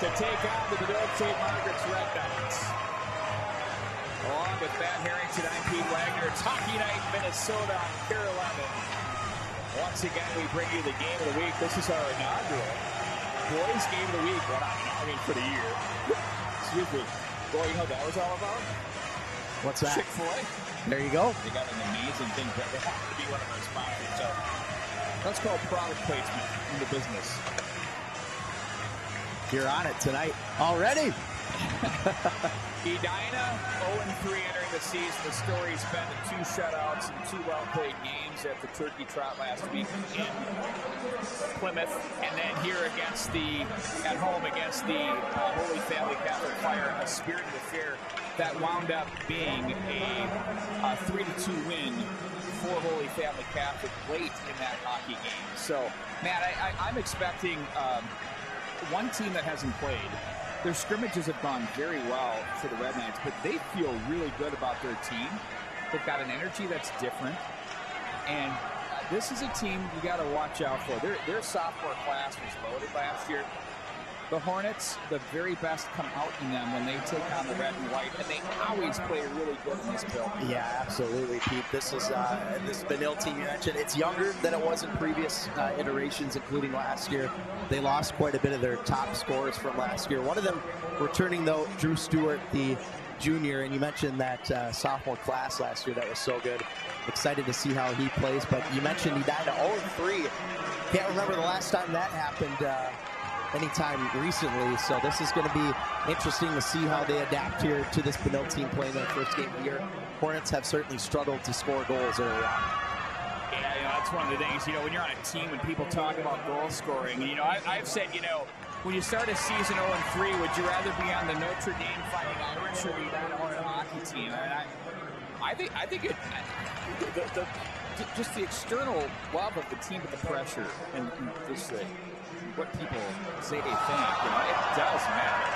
to take on the Benilde-St. Margaret's Red Knights. Along with Matt Harrington, I'm Pete Wagner. It's Hockey Night Minnesota on Kare 11. Once again, we bring you the game of the week. This is our inaugural boys game of the week. Well, I mean, for the year. Excuse me. Boy, you know what that was all about? What's that? Chick-fil-A. There you go. They got an amazing thing. They happen to be one of our sponsors. So that's called product placement in the business. You're on it tonight already. Edina 0-3 entering the season. The story's been the 2 shutouts and 2 well-played games at the Turkey Trot last week in Plymouth, and then here at home against the Holy Family Catholic Fire, a spirited affair that wound up being a 3-2 win for Holy Family Catholic late in that hockey game. So, Matt, I'm expecting one team that hasn't played. Their scrimmages have gone very well for the Red Knights, but they feel really good about their team. They've got an energy that's different, and this is a team you got to watch out for. Their sophomore class was loaded last year. The Hornets, the very best come out in them when they take on the red and white, and they always play really good in this building. Yeah, absolutely, Pete. This is this Benilde team you mentioned. It's younger than it was in previous iterations, including last year. They lost quite a bit of their top scorers from last year. One of them returning, though, Drew Stewart, the junior, and you mentioned that sophomore class last year that was so good. Excited to see how he plays, but you mentioned Edina 0-3. Can't remember the last time that happened anytime recently, so this is going to be interesting to see how they adapt here to this Benilde team playing their first game of the year. Hornets have certainly struggled to score goals early on. Yeah, that's one of the things, when you're on a team and people talk about goal scoring, I've said, when you start a season 0-3, would you rather be on the Notre Dame Fighting Irish or the Edina hockey team? And I think just the external love of the team with the pressure and just what people say they think, it does matter.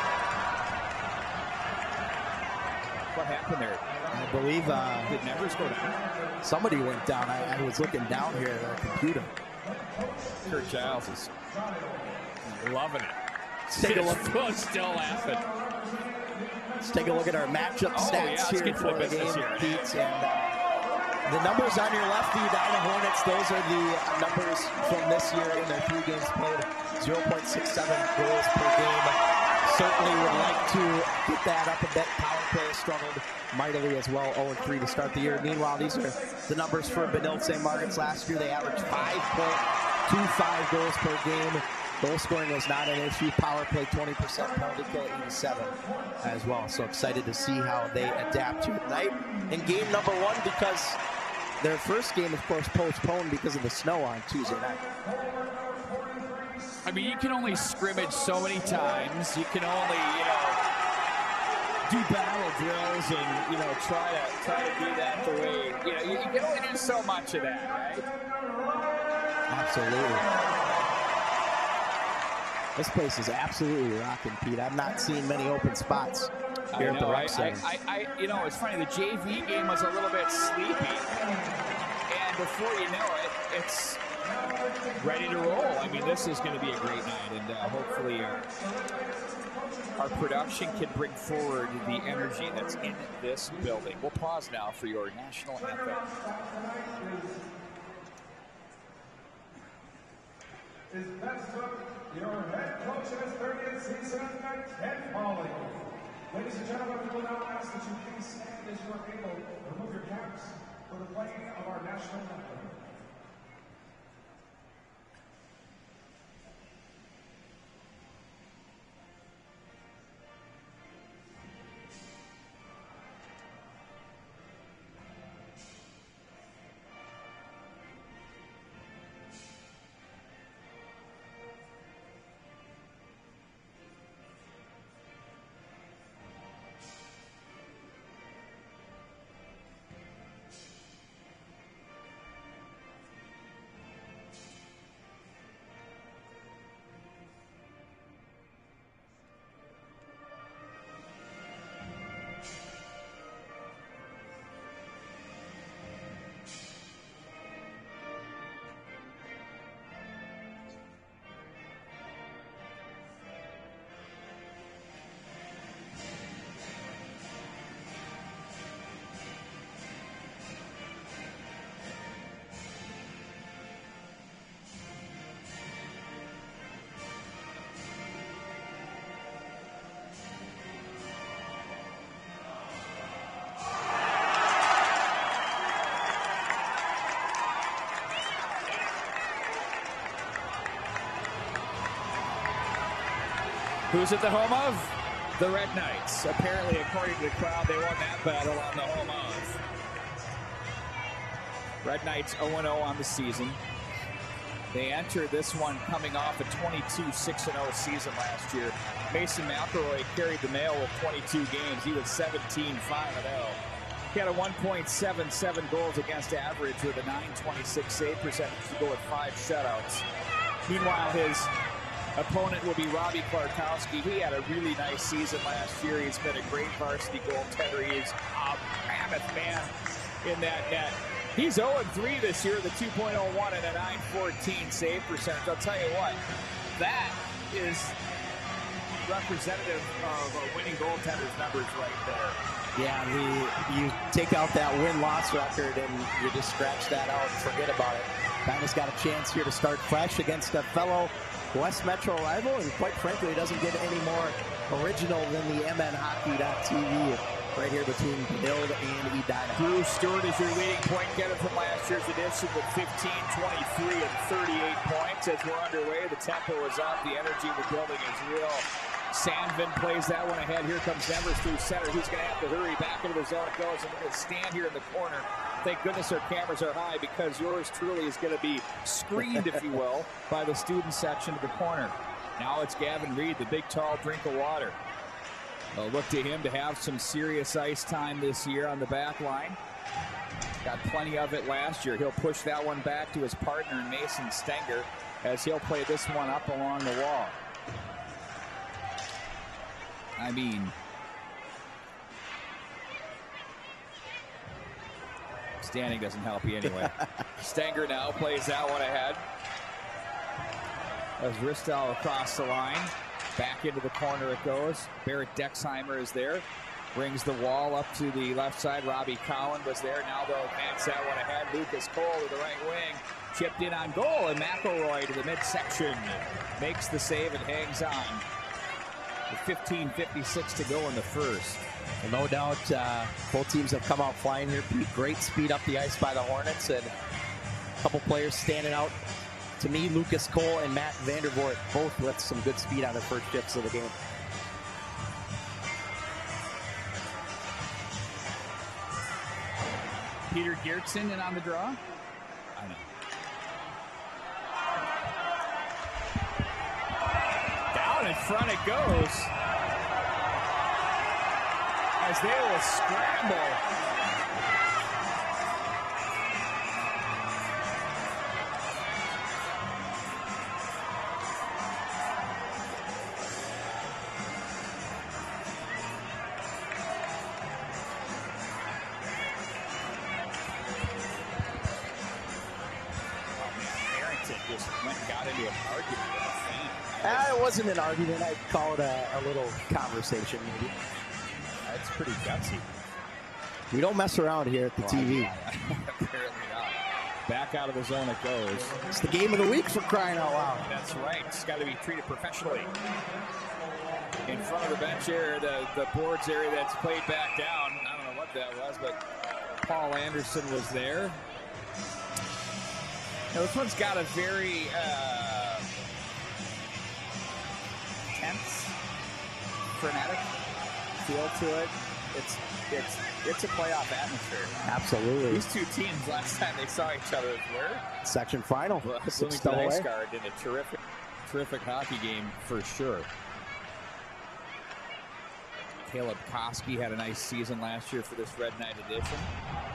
What happened there? I believe did Nevers go down? Somebody went down. I was looking down here at our computer. Kurt Giles is loving it. Take a look. Still laughing. Let's take a look at our matchup stats here for the game, Pete. And the numbers on your left, the Edina Hornets, those are the numbers from this year in their 3 games played. 0.67 goals per game. Certainly would like to get that up a bit. Power play struggled mightily as well, 0-3 to start the year. Meanwhile, these are the numbers for Benilde-St. Margaret's last year. They averaged 5.25 goals per game. Goal scoring was not an issue. Power play 20%, penalty kill 87 as well. So excited to see how they adapt to tonight in game number 1, because their first game, of course, postponed because of the snow on Tuesday night. I mean, you can only scrimmage so many times. You can only, do battle drills and, try to do that the way, you can only do so much of that, right? Absolutely. This place is absolutely rocking, Pete. I've not seen many open spots here at the rec center. It's funny, the JV game was a little bit sleepy, and before you know it, it's ready to roll. I mean, this is going to be a great night, and hopefully our production can bring forward the energy that's in this building. We'll pause now for your national anthem. Is best of your head coach's 30th season at Ken Hawley. Ladies and gentlemen, we will now ask that you please stand as you are able to remove your caps for the playing of our national anthem. Who's at the home of? The Red Knights. Apparently, according to the crowd, they won that battle on the home of. Red Knights 0-0 on the season. They entered this one coming off a 22-6-0 season last year. Mason McElroy carried the mail with 22 games. He was 17-5-0. He had a 1.77 goals against average with a .926 save percentage to go with 5 shutouts. Meanwhile, his opponent will be Robbie Klarkowski. He had a really nice season last year. He's been a great varsity goaltender. He is a mammoth man in that net. He's 0-3 this year, the 2.01 and a .914 save percentage. I'll tell you what, that is representative of a winning goaltender's numbers right there. Yeah, you take out that win-loss record and you just scratch that out and forget about it. Edina's got a chance here to start fresh against a fellow West Metro rival, and quite frankly, it doesn't get any more original than the MNHockey.TV right here between Benilde and Edina. Drew Stewart is your leading point getter from last year's edition with 15, 23, and 38 points. As we're underway, the tempo is up, the energy in the building is real. Sandvin plays that one ahead. Here comes Nevers through center. He's going to have to hurry back into the zone. It goes, and we're going to stand here in the corner. Thank goodness our cameras are high, because yours truly is going to be screened, if you will, by the student section of the corner. Now it's Gavin Reed, the big, tall drink of water. They'll look to him to have some serious ice time this year on the back line. Got plenty of it last year. He'll push that one back to his partner, Mason Stenger, as he'll play this one up along the wall. I mean, standing doesn't help you anyway. Stenger now plays that one ahead. As Ristel across the line. Back into the corner it goes. Barrett Dexheimer is there. Brings the wall up to the left side. Robbie Cowan was there. Now they'll advance that one ahead. Lucas Cole to the right wing. Chipped in on goal. And McElroy to the midsection. Makes the save and hangs on. With 15:56 to go in the first. Well, no doubt both teams have come out flying here. Great speed up the ice by the Hornets. And a couple players standing out. To me, Lucas Cole and Matt Vandervoort both with some good speed on their first shifts of the game. Peter Geertsen in on the draw. I know. Down in front it goes. As they will scramble. It wasn't an argument. I'd call it a little conversation, maybe. That's pretty gutsy. We don't mess around here at the TV. Apparently not. Back out of the zone it goes. It's the game of the week for crying out loud. That's right. It's got to be treated professionally. In front of the bench area, the boards area that's played back down. I don't know what that was, but Paul Anderson was there. Now, this one's got a very tense, frenetic feel to it. It's a playoff atmosphere. Absolutely. These two teams, last time they saw each other, were section final. Bloomington Ice Guard did a terrific hockey game for sure. Caleb Koski had a nice season last year for this Red Knight edition.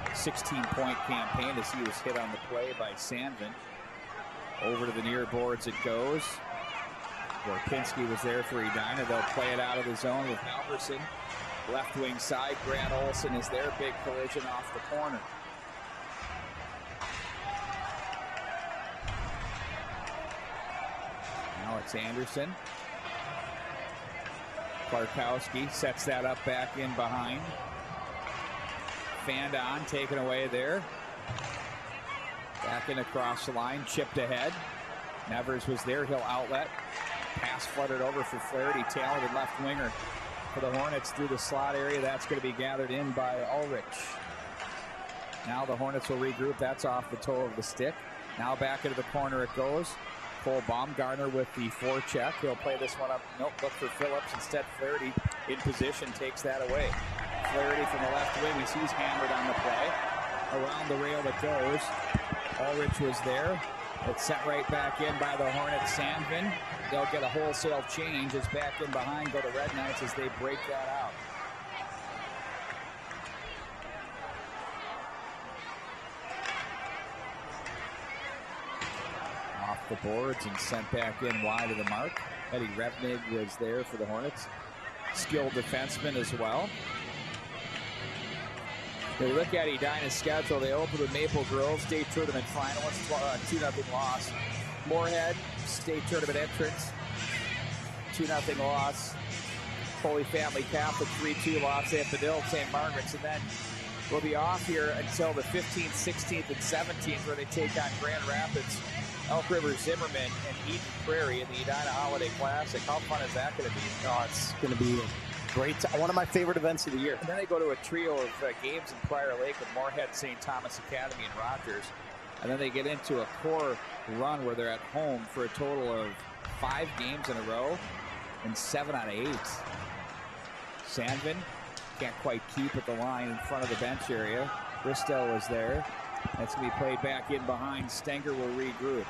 16-point campaign as he was hit on the play by Sandvin. Over to the near boards it goes. Gorpinski was there for Edina. They'll play it out of the zone with Halverson. Left wing side, Grant Olson is there. Big collision off the corner. Now it's Anderson. Klarkowski sets that up back in behind. Fanned on, taken away there. Back in across the line, chipped ahead. Nevers was there, he'll outlet. Pass flooded over for Flaherty, talented left winger for the Hornets through the slot area. That's going to be gathered in by Ulrich. Now the Hornets will regroup. That's off the toe of the stick. Now back into the corner it goes. Cole Baumgartner with the forecheck. He'll play this one up. Nope, look for Phillips. Instead, Flaherty in position takes that away. Flaherty from the left wing as he's hammered on the play. Around the rail it goes. Ulrich was there. It's sent right back in by the Hornets. Sandvin. They'll get a wholesale change as back in behind go the Red Knights as they break that out. Off the boards and sent back in wide of the mark. Eddie Revnig was there for the Hornets. Skilled defenseman as well. They look at Edina's schedule. They open with Maple Grove, state tournament finalists, 2-0 loss. Moorhead, state tournament entrance, 2-0 loss. Holy Family Catholic, 3-2 loss at Benilde-St. Margaret's. And then we'll be off here until the 15th, 16th, and 17th, where they take on Grand Rapids, Elk River Zimmerman, and Eden Prairie in the Edina Holiday Classic. How fun is that going to be? Oh, it's going to be great. One of my favorite events of the year. And then they go to a trio of games in Prior Lake with Moorhead, St. Thomas Academy, and Rogers. And then they get into a core run where they're at home for a total of 5 games in a row and 7 out of 8. Sandvin can't quite keep at the line in front of the bench area. Bristow was there. That's going to be played back in behind. Stenger will regroup.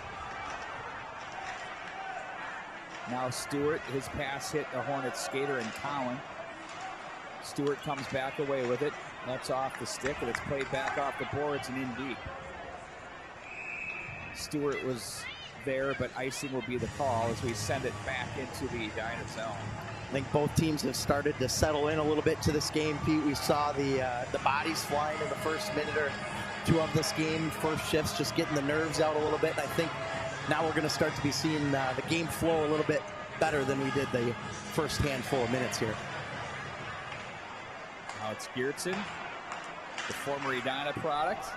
Now Stewart, his pass hit a Hornets skater in Cowan. Stewart comes back away with it. That's off the stick, and it's played back off the boards and in deep. Stewart was there, but icing will be the call as we send it back into the Edina zone. I think both teams have started to settle in a little bit to this game, Pete. We saw the bodies flying in the first minute or two of this game. First shifts just getting the nerves out a little bit. And I think now we're going to start to be seeing the game flow a little bit better than we did the first handful of minutes here. Now it's Geertsen, the former Edina product.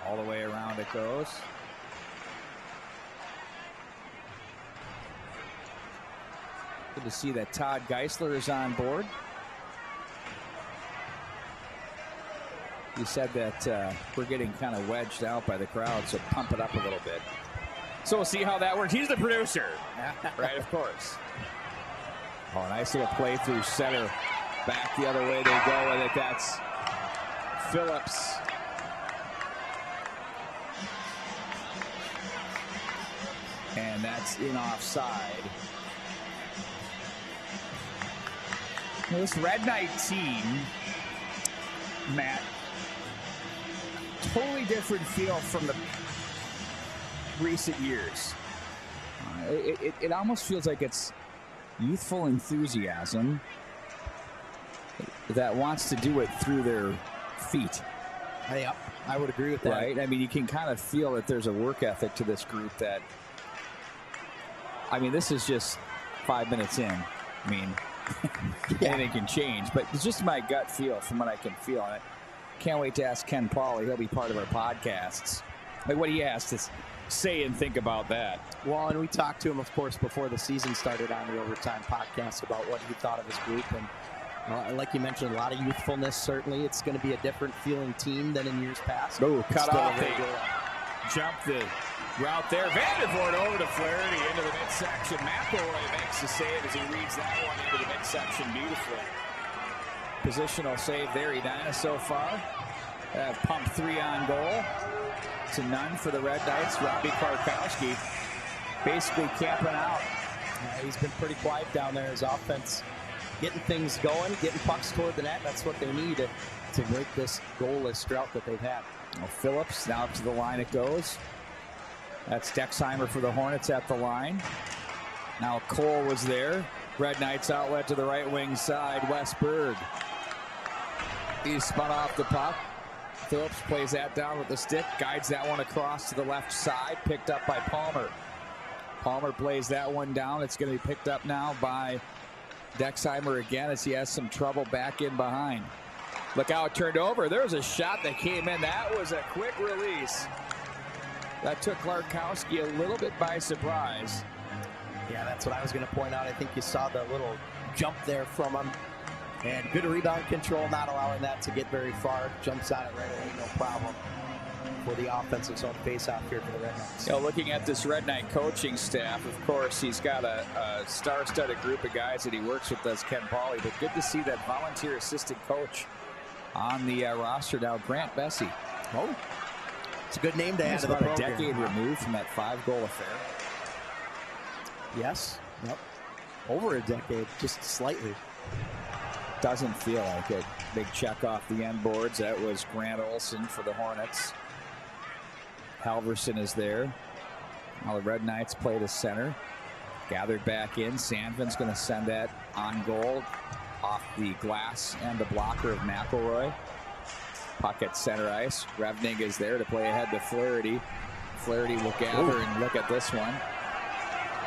All the way around it goes. Good to see that Todd Geisler is on board. He said that we're getting kind of wedged out by the crowd, so pump it up a little bit. So we'll see how that works. He's the producer, right? Of course. Oh, nice little play through center. Back the other way they go with it. That's Phillips. And that's in offside. Now this Red Knight team, Matt, totally different feel from the recent years. It almost feels like it's youthful enthusiasm that wants to do it through their feet. Yep, I would agree with that. Right? I mean, you can kind of feel that there's a work ethic to this group that, I mean, this is just 5 minutes in. I mean, anything can change, but it's just my gut feel from what I can feel. And I can't wait to ask Ken Pauley. He'll be part of our podcasts. Like what he has to say and think about that. Well, and we talked to him, of course, before the season started on the Overtime podcast about what he thought of his group. And like you mentioned, a lot of youthfulness, certainly. It's going to be a different feeling team than in years past. Oh, cut off. They jump the route there. Vandervoort over to Flaherty into the midsection. McElroy makes the save as he reads that one into the midsection beautifully. Positional save there. Edina so far have pumped 3 on goal to none for the Red Knights. Robbie Karkowski basically camping out. He's been pretty quiet down there. His offense getting things going, getting pucks toward the net. That's what they need to break this goalless drought that they've had. Well, Phillips now up to the line it goes. That's Dexheimer for the Hornets at the line. Now Cole was there. Red Knights outlet to the right wing side. Westberg. He's spun off the puck. Phillips plays that down with the stick. Guides that one across to the left side. Picked up by Palmer. Palmer plays that one down. It's going to be picked up now by Dexheimer again as he has some trouble back in behind. Look how it turned over. There's a shot that came in. That was a quick release. That took Larkowski a little bit by surprise. Yeah, that's what I was going to point out. I think you saw the little jump there from him. And good rebound control, not allowing that to get very far. Jumps on it right away, no problem for the offensive zone face-off here for the Red Knights. You know, looking at this Red Knight coaching staff, of course, he's got a star-studded group of guys that he works with, does Ken Pauley. But good to see that volunteer assistant coach on the roster now, Grant Bessie. Oh, it's a good name to add to the program. program. A decade removed from that 5-goal affair. Yes, yep. Over a decade, just slightly. Doesn't feel like it. Big check off the end boards. That was Grant Olson for the Hornets. Halverson is there. Now the Red Knights play to center. Gathered back in. Sandvin's going to send that on goal off the glass and the blocker of McElroy. Puck at center ice. Revnig is there to play ahead to Flaherty. Flaherty will gather and look at this one.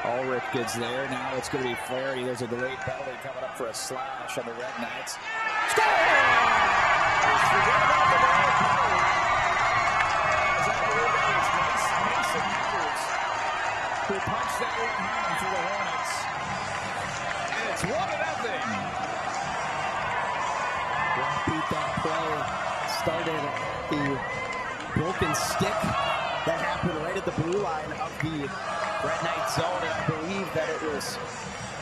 Ulrich gets there. Now it's going to be Flaherty. There's a delayed penalty coming up for a slash on the Red Knights. Score! Forget about the delayed penalty. As I believe that was Mason Peters who punched that one home for the Hornets. And it's 1-0. Well, beat that play. Started the broken stick that happened right at the blue line of the Red Knight zone, and I believe that it was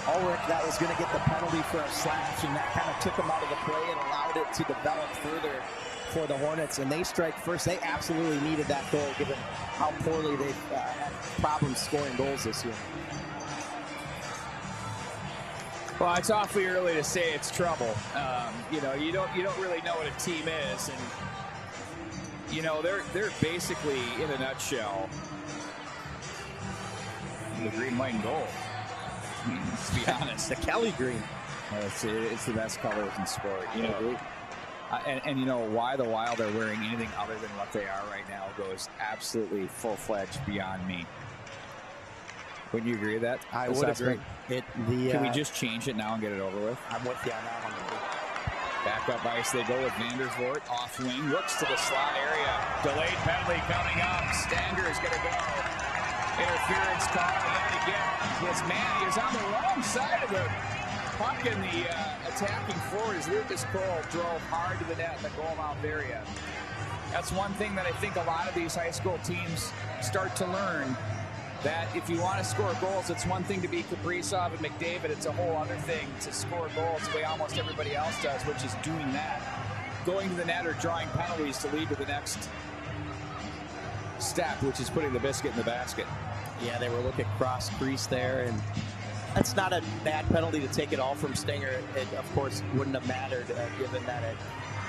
Ulrich that was going to get the penalty for a slash, and that kind of took him out of the play and allowed it to develop further for the Hornets, and they strike first. They absolutely needed that goal given how poorly they've had problems scoring goals this year. Well, it's awfully early to say it's trouble. You know, you don't really know what a team is, and you know they're basically, in a nutshell, the green, white, and gold. I mean, let's be honest. The Kelly green. It's the best colors in sport. You know, And you know why the Wild are wearing anything other than what they are right now goes absolutely full-fledged beyond me. Wouldn't you agree with that? I would agree. Can we just change it now and get it over with? I'm with you on that one. Back up ice they go with Vandersvoort. Off wing, looks to the slot area. Delayed penalty coming up. Stanger is going to go. Interference call. And then again, his man is on the wrong side of the puck in the attacking forward as Lucas Cole drove hard to the net in the goal mouth area. That's one thing that I think a lot of these high school teams start to learn, that if you want to score goals, it's one thing to be Kaprizov and McDavid. It's a whole other thing to score goals the way almost everybody else does, which is doing that. Going to the net or drawing penalties to lead to the next step, which is putting the biscuit in the basket. Yeah, they were looking cross crease there, and that's not a bad penalty to take it all from Stinger. It, of course, wouldn't have mattered given that it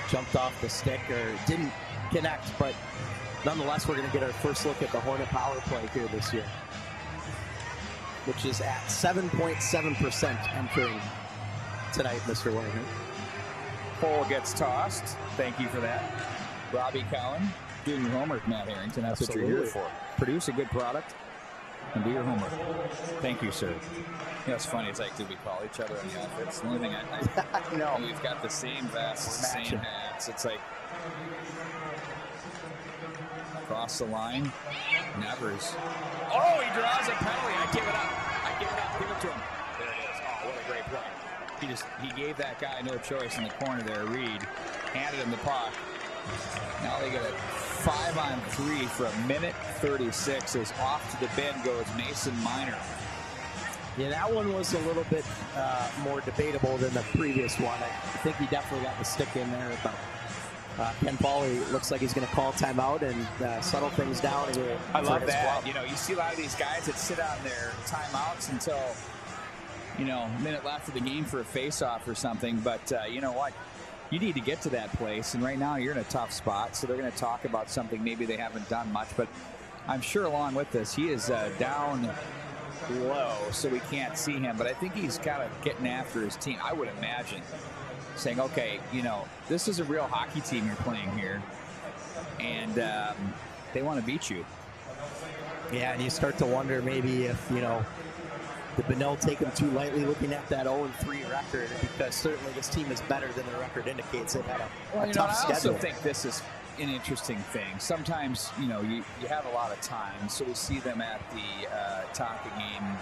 jumped off the stick or didn't connect, but nonetheless, we're going to get our first look at the Hornet power play here this year, which is at 7.7% entering tonight, Mr. Wagner. Cole gets tossed. Thank you for that. Robbie Cowan, doing your homework, Matt Harrington. That's what you're here for. Produce a good product and do your homework. Thank you, sir. You know, it's funny. It's like, do we call each other on the outfits? The only thing I no. We've got the same vests, the same hats. It's like, across the line, Nevers. Oh, he draws a penalty. I give it up. I give it up. Give it to him. There it is. Oh, what a great play. He gave that guy no choice in the corner there. Reed handed him the puck. Now they get a 5-on-3 for a minute 36 as off to the bin goes Mason Miner. Yeah, that one was a little bit more debatable than the previous one. I think he definitely got the stick in there, but Ken Pauley looks like he's going to call timeout and settle things down. I love that. You know, you see a lot of these guys that sit on their timeouts until, you know, a minute left of the game for a face-off or something. But you know what? You need to get to that place, and right now you're in a tough spot, so they're going to talk about something maybe they haven't done much. But I'm sure along with this, he is down low, so we can't see him. But I think he's kind of getting after his team, I would imagine, saying, okay, you know, this is a real hockey team you're playing here, and they want to beat you. Yeah, and you start to wonder maybe if, you know, did Benilde take them too lightly looking at that 0-3 record, because certainly this team is better than the record indicates. They've had a tough schedule. I also think this is an interesting thing. Sometimes, you know, you have a lot of time, so we see them at the top of the game,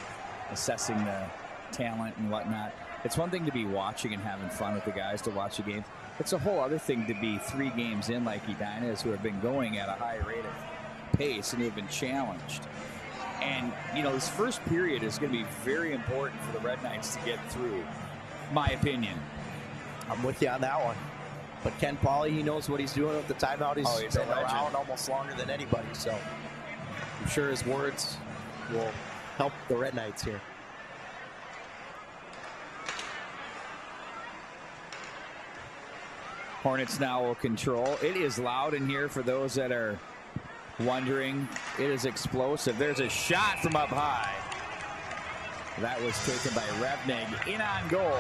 assessing the talent and whatnot. It's one thing to be watching and having fun with the guys to watch a game. It's a whole other thing to be 3 games in like Edina is, who have been going at a high rate of pace and who have been challenged. And, you know, this first period is going to be very important for the Red Knights to get through, my opinion. I'm with you on that one. But Ken Pauley, he knows what he's doing with the timeout. He's been around almost longer than anybody, so I'm sure his words will help the Red Knights here. Hornets now will control. It is loud in here for those that are wondering. It is explosive. There's a shot from up high. That was taken by Revnig in on goal,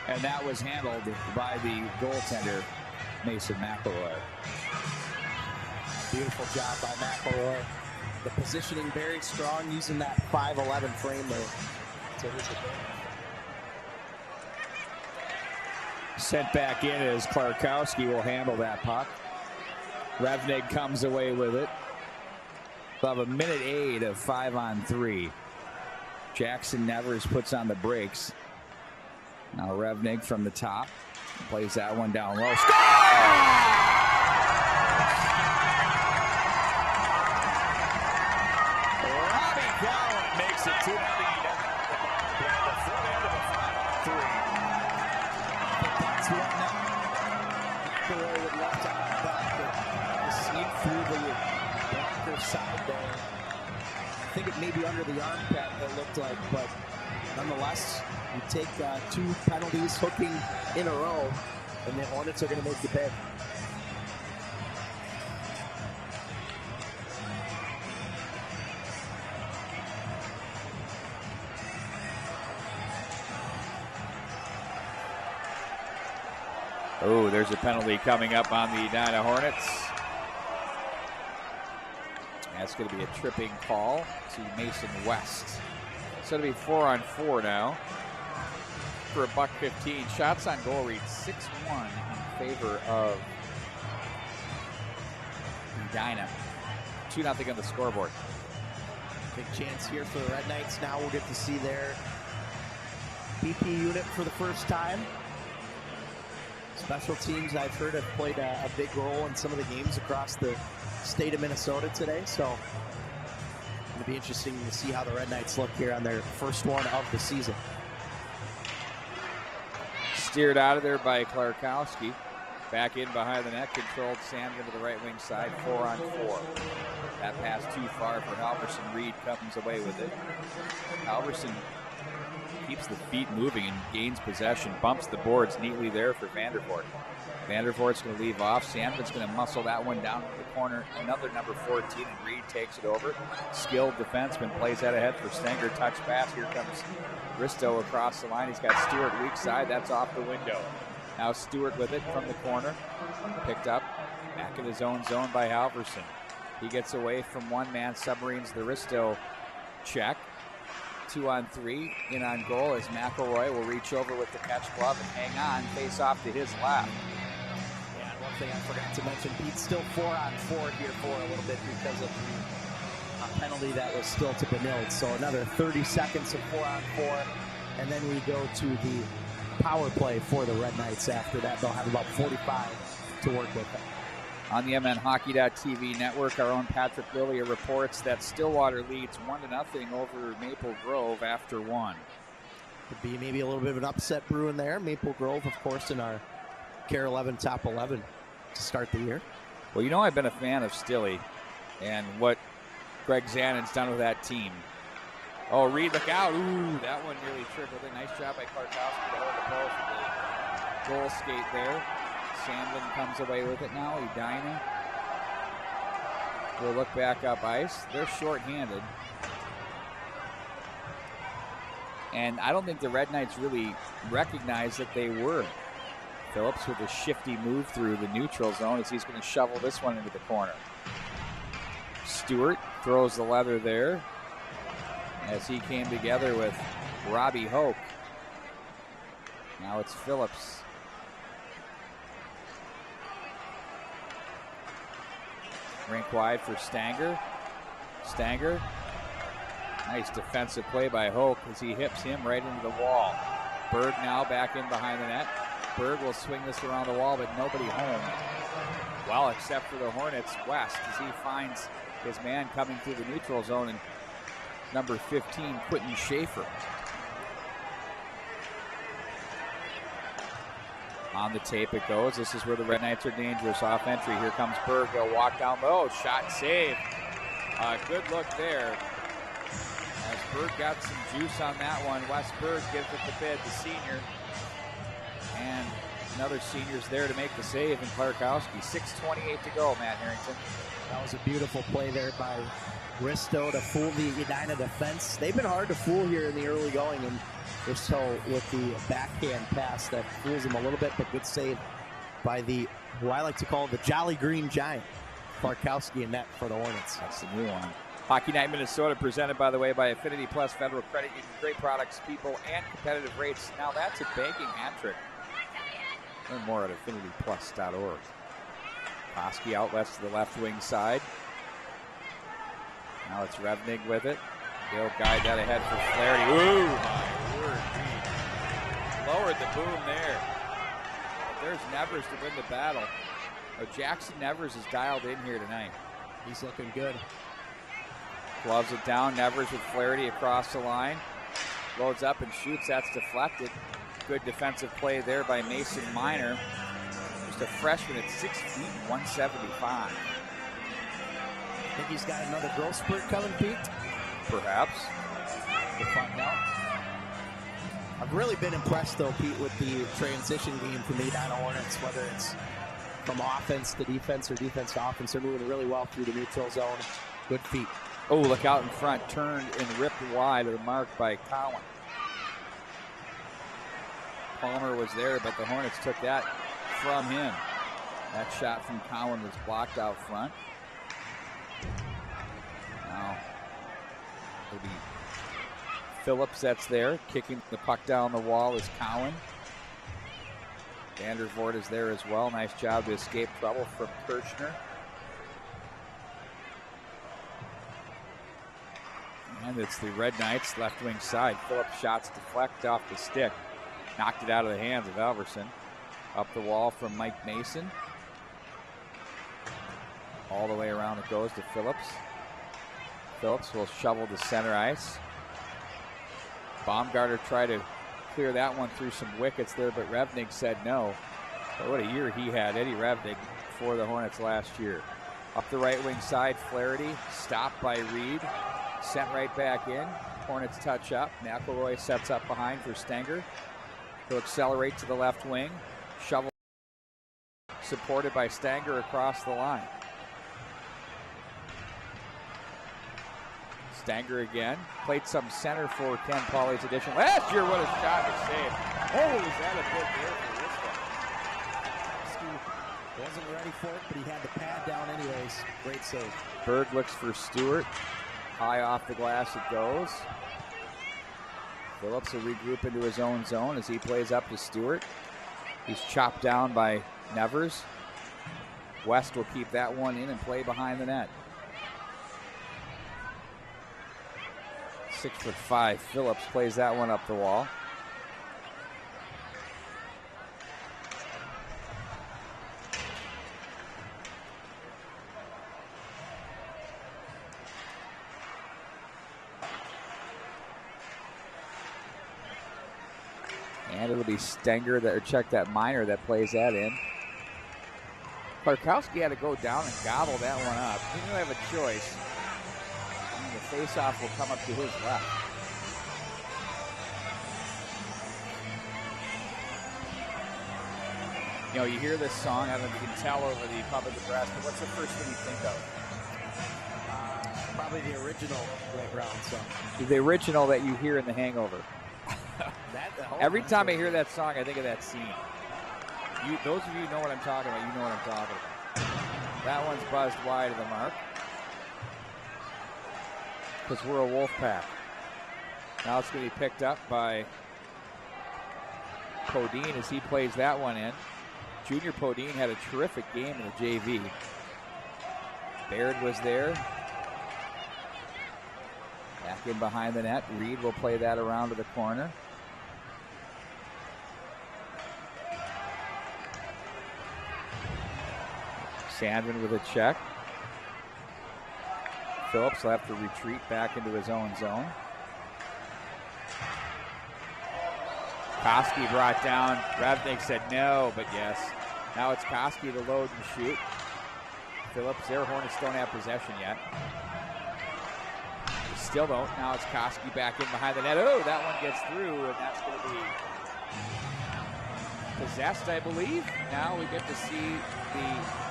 and that was handled by the goaltender, Mason McElroy. Beautiful job by McElroy. The positioning very strong, using that 5'11" frame there to his advantage. Sent back in as Klarkowski will handle that puck. Revnig comes away with it. We'll have a minute 8 of 5-on-3. Jackson Nevers puts on the brakes. Now Revnig from the top plays that one down low. Score! Robbie Cowan makes it 2-0. The front end of a 5-on-3. That's one now. McElroy with left on the back to sneak through the blocker side there. I think it may be under the armpit, it looked like, but nonetheless, you take 2 penalties hooking in a row, and the Hornets are going to make the bid. Oh, there's a penalty coming up on the Edina Hornets. That's going to be a tripping call to Mason West. So it'll be 4-on-4 now for $1.15. Shots on goal read 6-1 in favor of Edina. 2-0 on the scoreboard. Big chance here for the Red Knights. Now we'll get to see their BP unit for the first time. Special teams, I've heard, have played a big role in some of the games across the state of Minnesota today. So it'll be interesting to see how the Red Knights look here on their first one of the season. Steered out of there by Klarkowski. Back in behind the net, controlled Sandman to the right wing side, 4-on-4. That pass too far for Halverson. Reed comes away with it. Halverson keeps the feet moving and gains possession, bumps the boards neatly there for Vandervoort. Vandervoort's going to leave off. Sandman's going to muscle that one down to the corner. Another number 14, and Reed takes it over. Skilled defenseman plays that ahead for Stenger. Touch pass. Here comes Risto across the line. He's got Stewart weak side. That's off the window. Now Stewart with it from the corner. Picked up back in his own zone by Halverson. He gets away from one man, submarines the Risto check. 2-on-3, in on goal as McElroy will reach over with the catch glove and hang on, face off to his left. Yeah, and one thing I forgot to mention, Pete's still 4-on-4 here for a little bit because of the penalty that was still to Benilde. So another 30 seconds of 4-on-4, and then we go to the power play for the Red Knights. After that, they'll have about 45 to work with. On the MNHockey.tv network, our own Patrick Lilia reports that Stillwater leads 1-0 over Maple Grove after one. Could be maybe a little bit of an upset brewing there. Maple Grove, of course, in our Kare 11 top 11 to start the year. Well, you know, I've been a fan of Stilly and what Greg Zannon's done with that team. Oh, Reed, look out. Ooh, that one nearly trickled in. Nice job by Klarkowski to hold the post with the goal skate there. Sandlin comes away with it now. Edina will look back up ice. They're shorthanded. And I don't think the Red Knights really recognize that they were. Phillips with a shifty move through the neutral zone as he's going to shovel this one into the corner. Stewart throws the leather there as he came together with Robbie Hoke. Now it's Phillips. Rink wide for Stanger. Stanger. Nice defensive play by Hoke as he hips him right into the wall. Berg now back in behind the net. Berg will swing this around the wall, but nobody home. Well, except for the Hornets, West, as he finds his man coming through the neutral zone, and number 15, Quentin Schaefer. On the tape it goes. This is where the Red Knights are dangerous. Off entry. Here comes Berg. He'll walk down low. Shot save. Good look there. As Berg got some juice on that one. Wes Berg gives it the bid, the senior. And another senior's there to make the save in Klarkowski. 6:28 to go, Matt Harrington. That was a beautiful play there by Risto to fool the Edina defense. They've been hard to fool here in the early going, and Risto with the backhand pass that fools him a little bit, but good save by the, who I like to call the Jolly Green Giant, Klarkowski in net for the Hornets. That's the new one. Hockey Night Minnesota presented, by the way, by Affinity Plus Federal Credit Union. Great products, people, and competitive rates. Now that's a banking hat trick. Learn more at affinityplus.org. Koski out west to the left wing side. Now it's Revnig with it. He'll guide that ahead for Flaherty. Ooh, my word. He lowered the boom there. But there's Nevers to win the battle. Oh, Jackson Nevers is dialed in here tonight. He's looking good. Gloves it down. Nevers with Flaherty across the line. Loads up and shoots. That's deflected. Good defensive play there by Mason Miner. Just a freshman at 6 feet, 175. Think he's got another growth spurt coming, Pete? Perhaps. We'll find out. I've really been impressed, though, Pete, with the transition game from the Edina Hornets, whether it's from offense to defense or defense to offense. They're moving really well through the neutral zone. Good feet. Oh, look out in front. Turned and ripped wide of the mark by Cowan. Palmer was there, but the Hornets took that from him. That shot from Cowan was blocked out front. Now, it'll be Phillips that's there, kicking the puck down the wall is Cowan. Vandervoort is there as well. Nice job to escape trouble from Kirchner. And it's the Red Knights left wing side. Phillips shots deflect off the stick. Knocked it out of the hands of Alverson. Up the wall from Mike Mason. All the way around it goes to Phillips. Phillips will shovel to center ice. Baumgartner tried to clear that one through some wickets there, but Revnig said no. But what a year he had, Eddie Revnig, for the Hornets last year. Up the right wing side, Flaherty stopped by Reed. Sent right back in. Hornets touch up. McElroy sets up behind for Stenger. He'll accelerate to the left wing. Shovel supported by Stenger across the line. Stenger again. Played some center for Ken Pauley's addition. Last year, what a shot to save. Oh, is that a big deal for this one? Wasn't ready for it, but he had the pad down anyways. Great save. Berg looks for Stewart. High off the glass it goes. Phillips will regroup into his own zone as he plays up to Stewart. He's chopped down by Nevers. West will keep that one in and play behind the net. 6'5", Phillips plays that one up the wall. And it'll be Stenger that, or check that Minor that plays that in. Klarkowski had to go down and gobble that one up. He didn't have a choice. And the faceoff will come up to his left. You know, you hear this song, I don't know if you can tell over the public address, but what's the first thing you think of? Probably the original Red Brown song. The original that you hear in The Hangover. Every time I hear that song, I think of that scene. Those of you who know what I'm talking about, you know what I'm talking about. That one's buzzed wide of the mark. Because we're a wolf pack. Now it's going to be picked up by Podine as he plays that one in. Junior Podine had a terrific game in the JV. Baird was there. Back in behind the net. Reed will play that around to the corner. Sandman with a check. Phillips will have to retreat back into his own zone. Koski brought down. Revnik said no, but yes. Now it's Koski to load and shoot. Phillips there. Hornets don't have possession yet. They still don't. Now it's Koski back in behind the net. Oh, that one gets through, and that's going to be possessed, I believe. Now we get to see the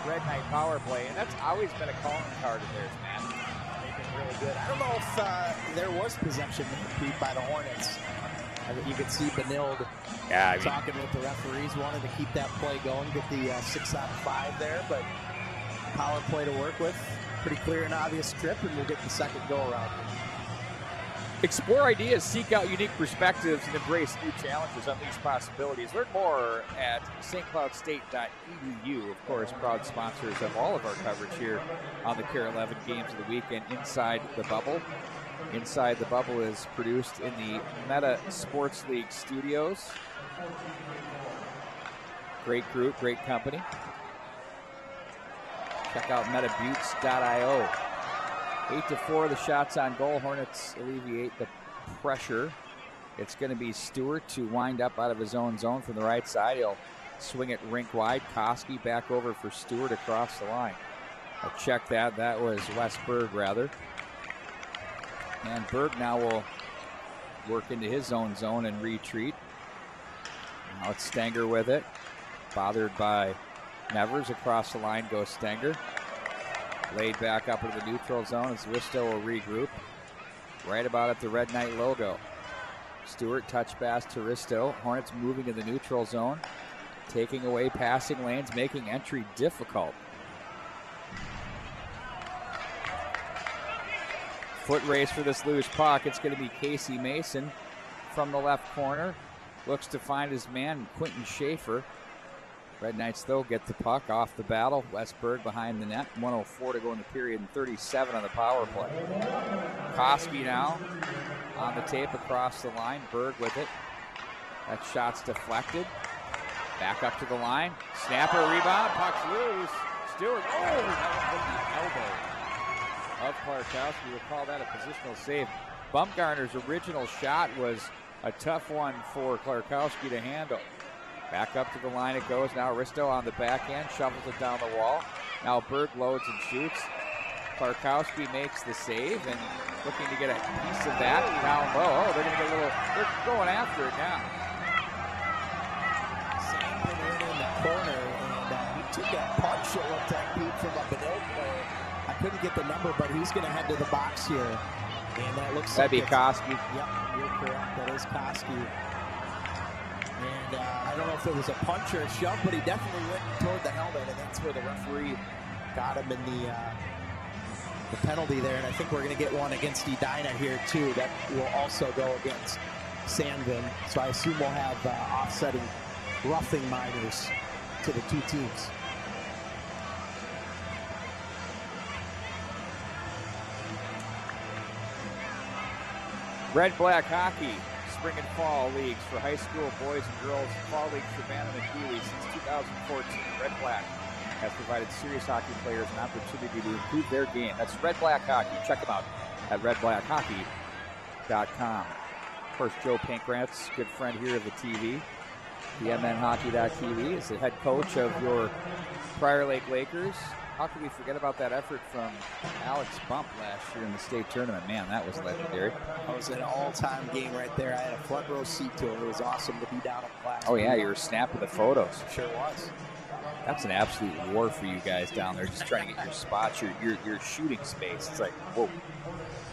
Red Knight power play, and that's always been a calling card of theirs, man. They've been really good. I don't know if there was possession by the Hornets. I think you could see Benilde talking with the referees, wanted to keep that play going, get the 6 out of 5 there, but power play to work with. Pretty clear and obvious trip, and we'll get the second go around. Explore ideas, seek out unique perspectives, and embrace new challenges, unleash possibilities. Learn more at stcloudstate.edu. Of course, proud sponsors of all of our coverage here on the Kare 11 Games of the Week and Inside the Bubble. Inside the Bubble is produced in the Meta Sports League studios. Great group, great company. Check out metabuttes.io. 8-4, the shots on goal. Hornets alleviate the pressure. It's going to be Stewart to wind up out of his own zone from the right side. He'll swing it rink wide. Koski back over for Stewart across the line. I'll check that. That was Wes Berg, rather. And Berg now will work into his own zone and retreat. Now it's Stenger with it. Bothered by Nevers. Across the line goes Stenger. Laid back up into the neutral zone as Risto will regroup. Right about at the Red Knight logo. Stewart touch pass to Risto. Hornets moving in the neutral zone. taking away passing lanes, making entry difficult. Foot race for this loose puck. It's going to be Casey Mason from the left corner. Looks to find his man, Quentin Schaefer. Red Knights, though, get the puck off the battle. Westberg behind the net. 1:04 to go in the period and 37 on the power play. Koski now on the tape across the line. Berg with it. That shot's deflected. Back up to the line. Snapper rebound. Puck's loose. Stewart. Oh, that was the elbow of Klarkowski. We'll call that a positional save. Bumgarner's original shot was a tough one for Klarkowski to handle. Back up to the line it goes. Now Risto on the backhand, shovels it down the wall. Now Berg loads and shoots. Klarkowski makes the save and looking to get a piece of that down low. Oh, they're going to get a little, they're going after it now. Sandman went in the corner and he took a punch, it looked like, Pete, from a Benilde player. I couldn't get the number, but he's going to head to the box here. And that looks That'd like be Koski. Yep, you're correct. That is Koski. And I don't know if it was a punch or a shove, but he definitely went toward the helmet, and that's where the referee got him in the penalty there. And I think we're going to get one against Edina here, too. That will also go against Sandvin. So I assume we'll have offsetting roughing minors to the two teams. Red-black hockey, spring and fall leagues for high school boys and girls, fall leagues for Bantam and Cooley since 2014. Red-black has provided serious hockey players an opportunity to improve their game. That's Red-black hockey. Check them out at redblackhockey.com. Of course, Joe Pankratz, good friend here of the TV, the MNHockey.TV, is the head coach of your Prior Lake Lakers. How could we forget about that effort from Alex Bump last year in the state tournament? Man, that was legendary. That was an all-time game right there. I had a front row seat to it. It was awesome to be down in class. Oh, yeah, you were snapping the photos. Sure was. That's an absolute war for you guys down there, just trying to get your spots, your shooting space. It's like, whoa.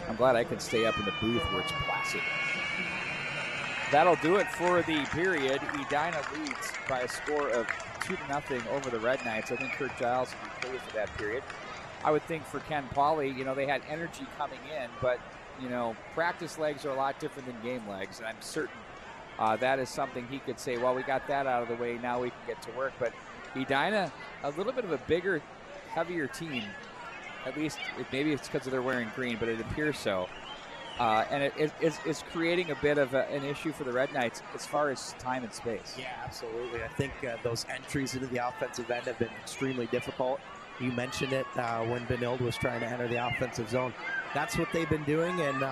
I'm glad I can stay up in the booth where it's placid. That'll do it for the period. Edina leads by a score of 2-0 over the Red Knights. I think Kurt Giles will be pleased with that period. I would think for Ken Pauley, you know, they had energy coming in, but, you know, practice legs are a lot different than game legs, and I'm certain that is something he could say, well, we got that out of the way, now we can get to work. But Edina, a little bit of a bigger, heavier team, at least maybe it's because they're wearing green, but it appears so. And it's creating a bit of an issue for the Red Knights as far as time and space. Yeah, absolutely. I think those entries into the offensive end have been extremely difficult. You mentioned it when Benilde was trying to enter the offensive zone. That's what they've been doing, and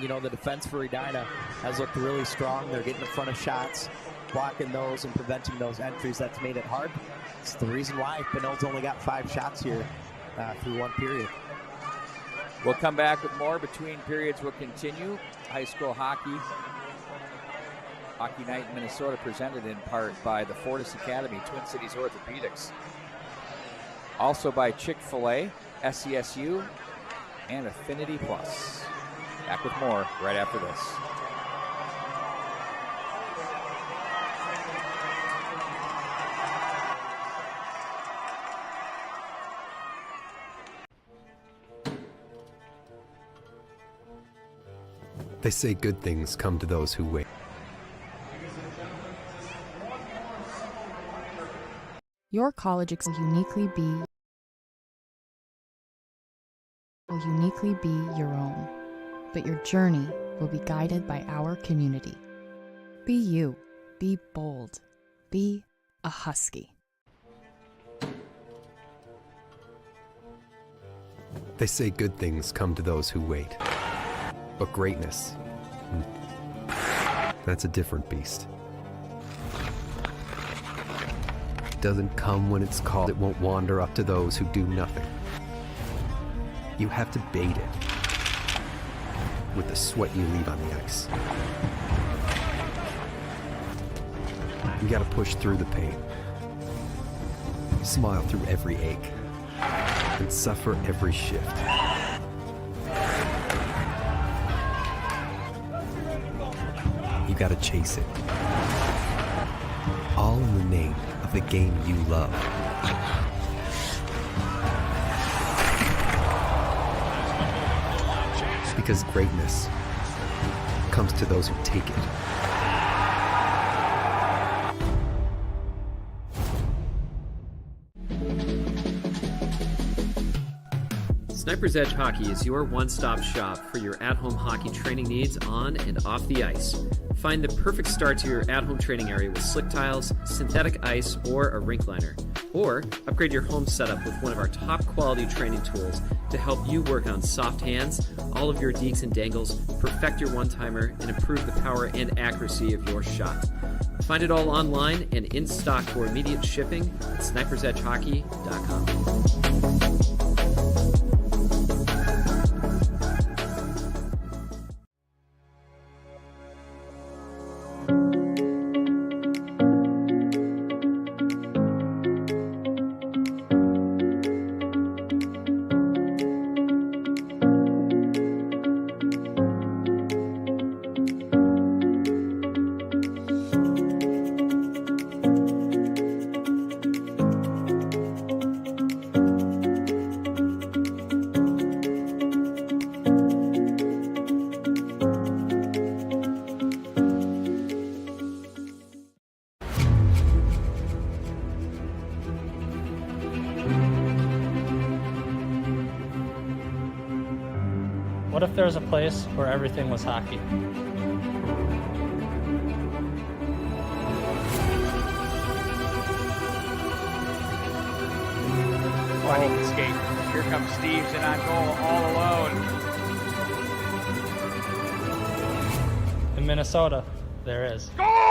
you know, the defense for Edina has looked really strong. They're getting in front of shots, blocking those and preventing those entries. That's made it hard. It's the reason why Benilde's only got 5 shots here through one period. We'll come back with more. Between periods, we'll continue. High school hockey. Hockey Night in Minnesota, presented in part by the Fortis Academy, Twin Cities Orthopedics. Also by Chick-fil-A, SCSU, and Affinity Plus. Back with more right after this. They say good things come to those who wait. Your college will uniquely be your own, but your journey will be guided by our community. Be you, be bold, be a Husky. They say good things come to those who wait. But greatness, that's a different beast. It doesn't come when it's called. It won't wander up to those who do nothing. You have to bait it with the sweat you leave on the ice. You gotta push through the pain, smile through every ache, and suffer every shift. You gotta chase it. All in the name of of the game you love. Because greatness comes to those who take it. Sniper's Edge Hockey is your one-stop shop for your at-home hockey training needs on and off the ice. Find the perfect start to your at-home training area with slick tiles, synthetic ice, or a rink liner. Or upgrade your home setup with one of our top-quality training tools to help you work on soft hands, all of your deeks and dangles, perfect your one-timer, and improve the power and accuracy of your shot. Find it all online and in stock for immediate shipping at snipersedgehockey.com. What if there was a place where everything was hockey? Flank escape. Here comes Steves in on goal, all alone. In Minnesota, there is. Scores!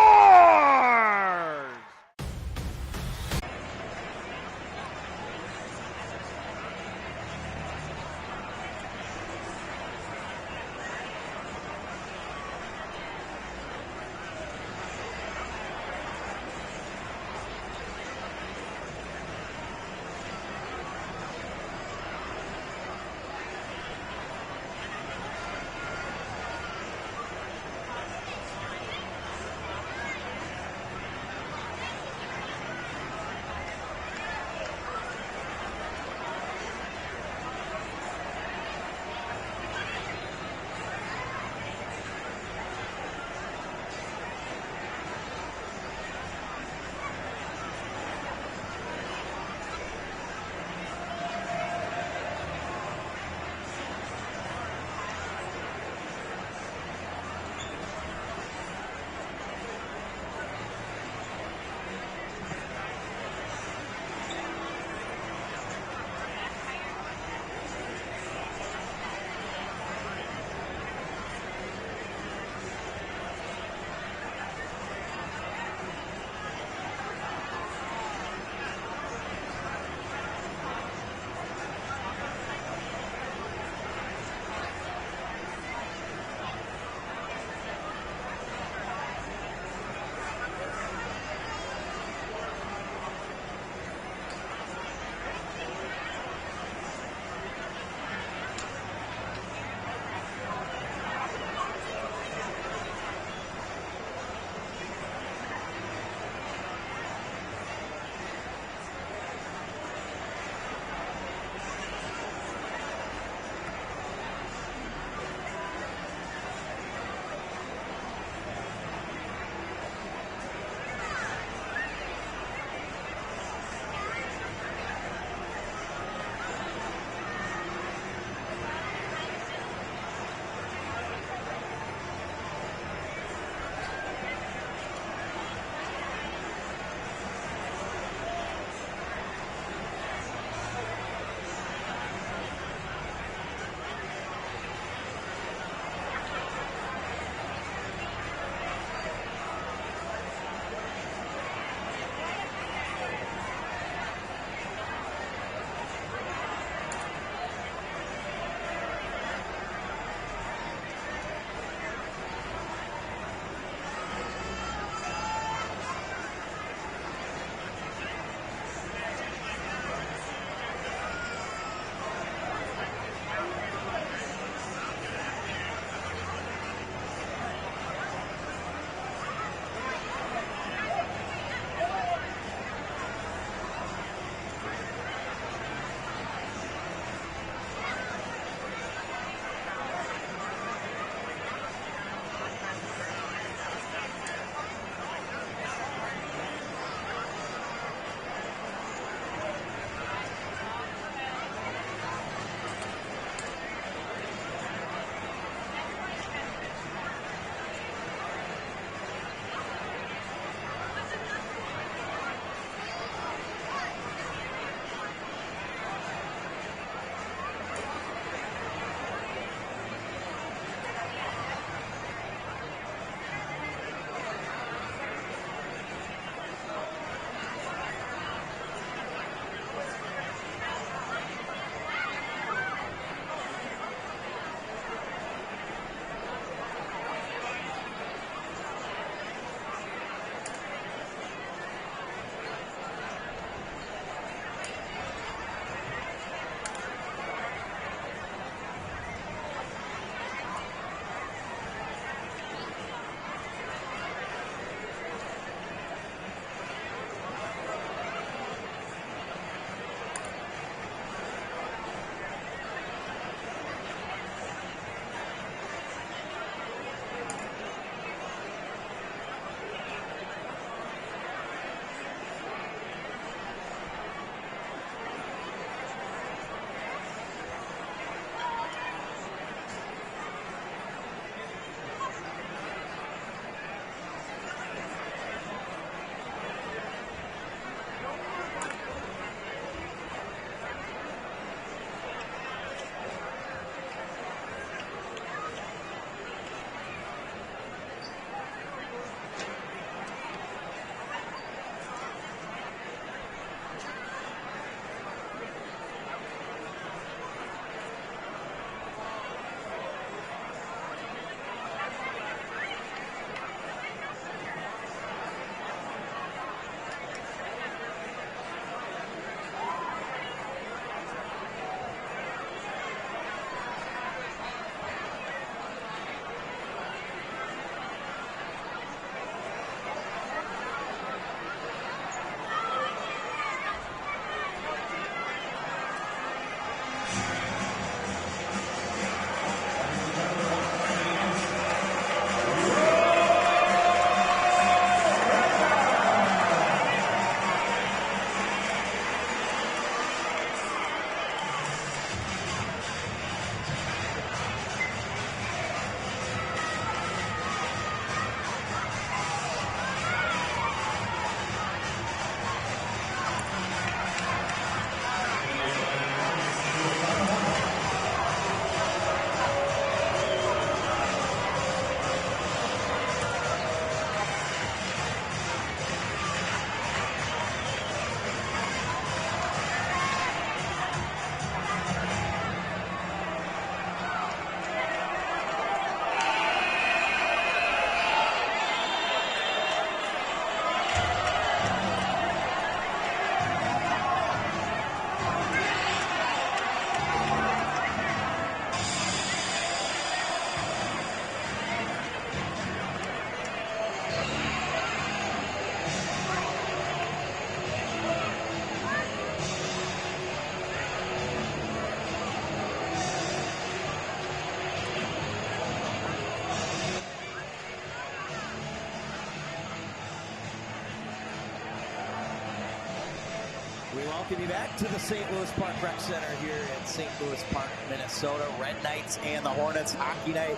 welcome you back to the St. Louis Park Rec Center here in St. Louis Park, Minnesota. Red Knights and the Hornets hockey night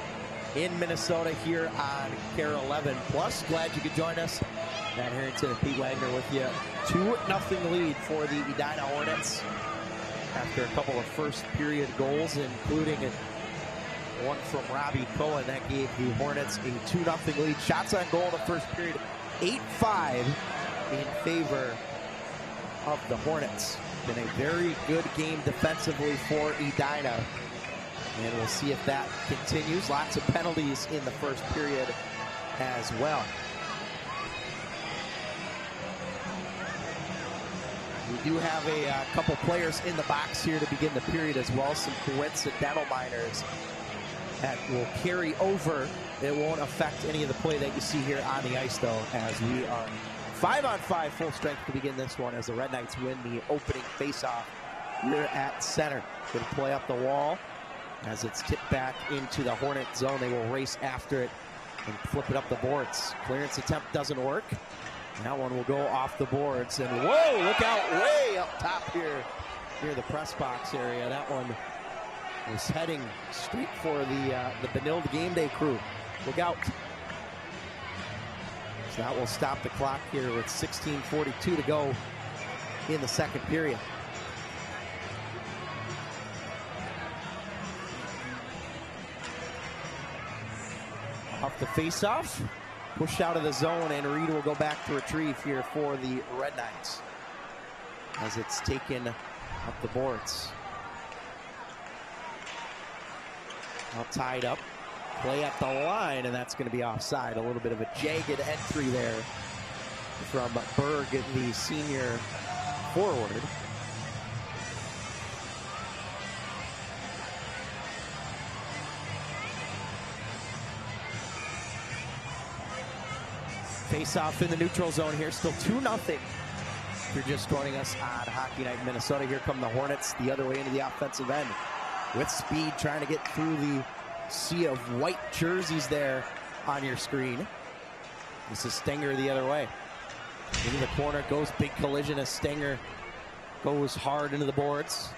in Minnesota here on Kare 11 Plus. Glad you could join us. Matt Harrington and Pete Wagner with you. 2-0 lead for the Edina Hornets after a couple of first period goals, including one from Robbie Cohen that gave the Hornets a 2-0 lead. Shots on goal in the first period, 8-5 in favor of the Hornets. Been a very good game defensively for Edina, and we'll see if that continues. Lots of penalties in the first period as well. We do have a couple players in the box here to begin the period as well. Some coincidental minors that will carry over. It won't affect any of the play that you see here on the ice, though, as we are 5-on-5 full strength to begin this one as the Red Knights win the opening faceoff here at center. Good play up the wall as it's tipped back into the Hornet zone. They will race after it and flip it up the boards. Clearance attempt doesn't work. That one will go off the boards, and whoa, look out way up top here near the press box area. That one was heading straight for the Benilde game day crew. Look out. So that will stop the clock here with 16:42 to go in the second period. Off the face-off, pushed out of the zone, and Reed will go back to retrieve here for the Red Knights as it's taken up the boards. All tied up. Play at the line, and that's going to be offside. A little bit of a jagged entry there from Berg, the senior forward. Face off in the neutral zone here, still 2-0. If you're just joining us on Hockey Night in Minnesota, here come the Hornets the other way into the offensive end with speed, trying to get through the sea of white jerseys there on your screen. This is Stenger the other way. Into the corner goes, big collision as Stenger goes hard into the boards.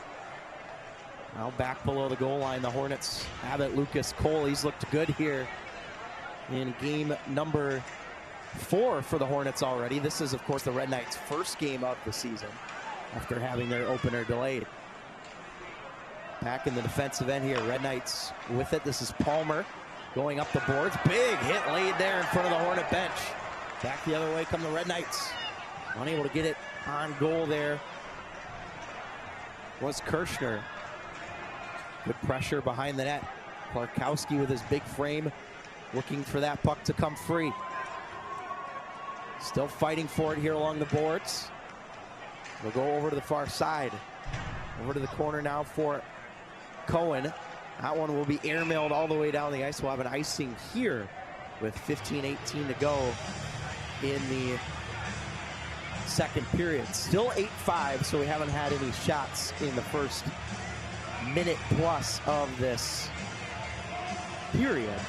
Now back below the goal line, the Hornets have it. Lucas Cole, he's looked good here in game number 4 for the Hornets already. This is, of course, the Red Knights' first game of the season after having their opener delayed. Back in the defensive end here, Red Knights with it. This is Palmer going up the boards. Big hit laid there in front of the Hornet bench. Back the other way come the Red Knights. Unable to get it on goal there was Kirschner. Good pressure behind the net. Klarkowski with his big frame looking for that puck to come free. Still fighting for it here along the boards. We'll go over to the far side. Over to the corner now for Cohen. That one will be airmailed all the way down the ice. We'll have an icing here with 15:18 to go in the second period. Still 8-5, so we haven't had any shots in the first minute plus of this period.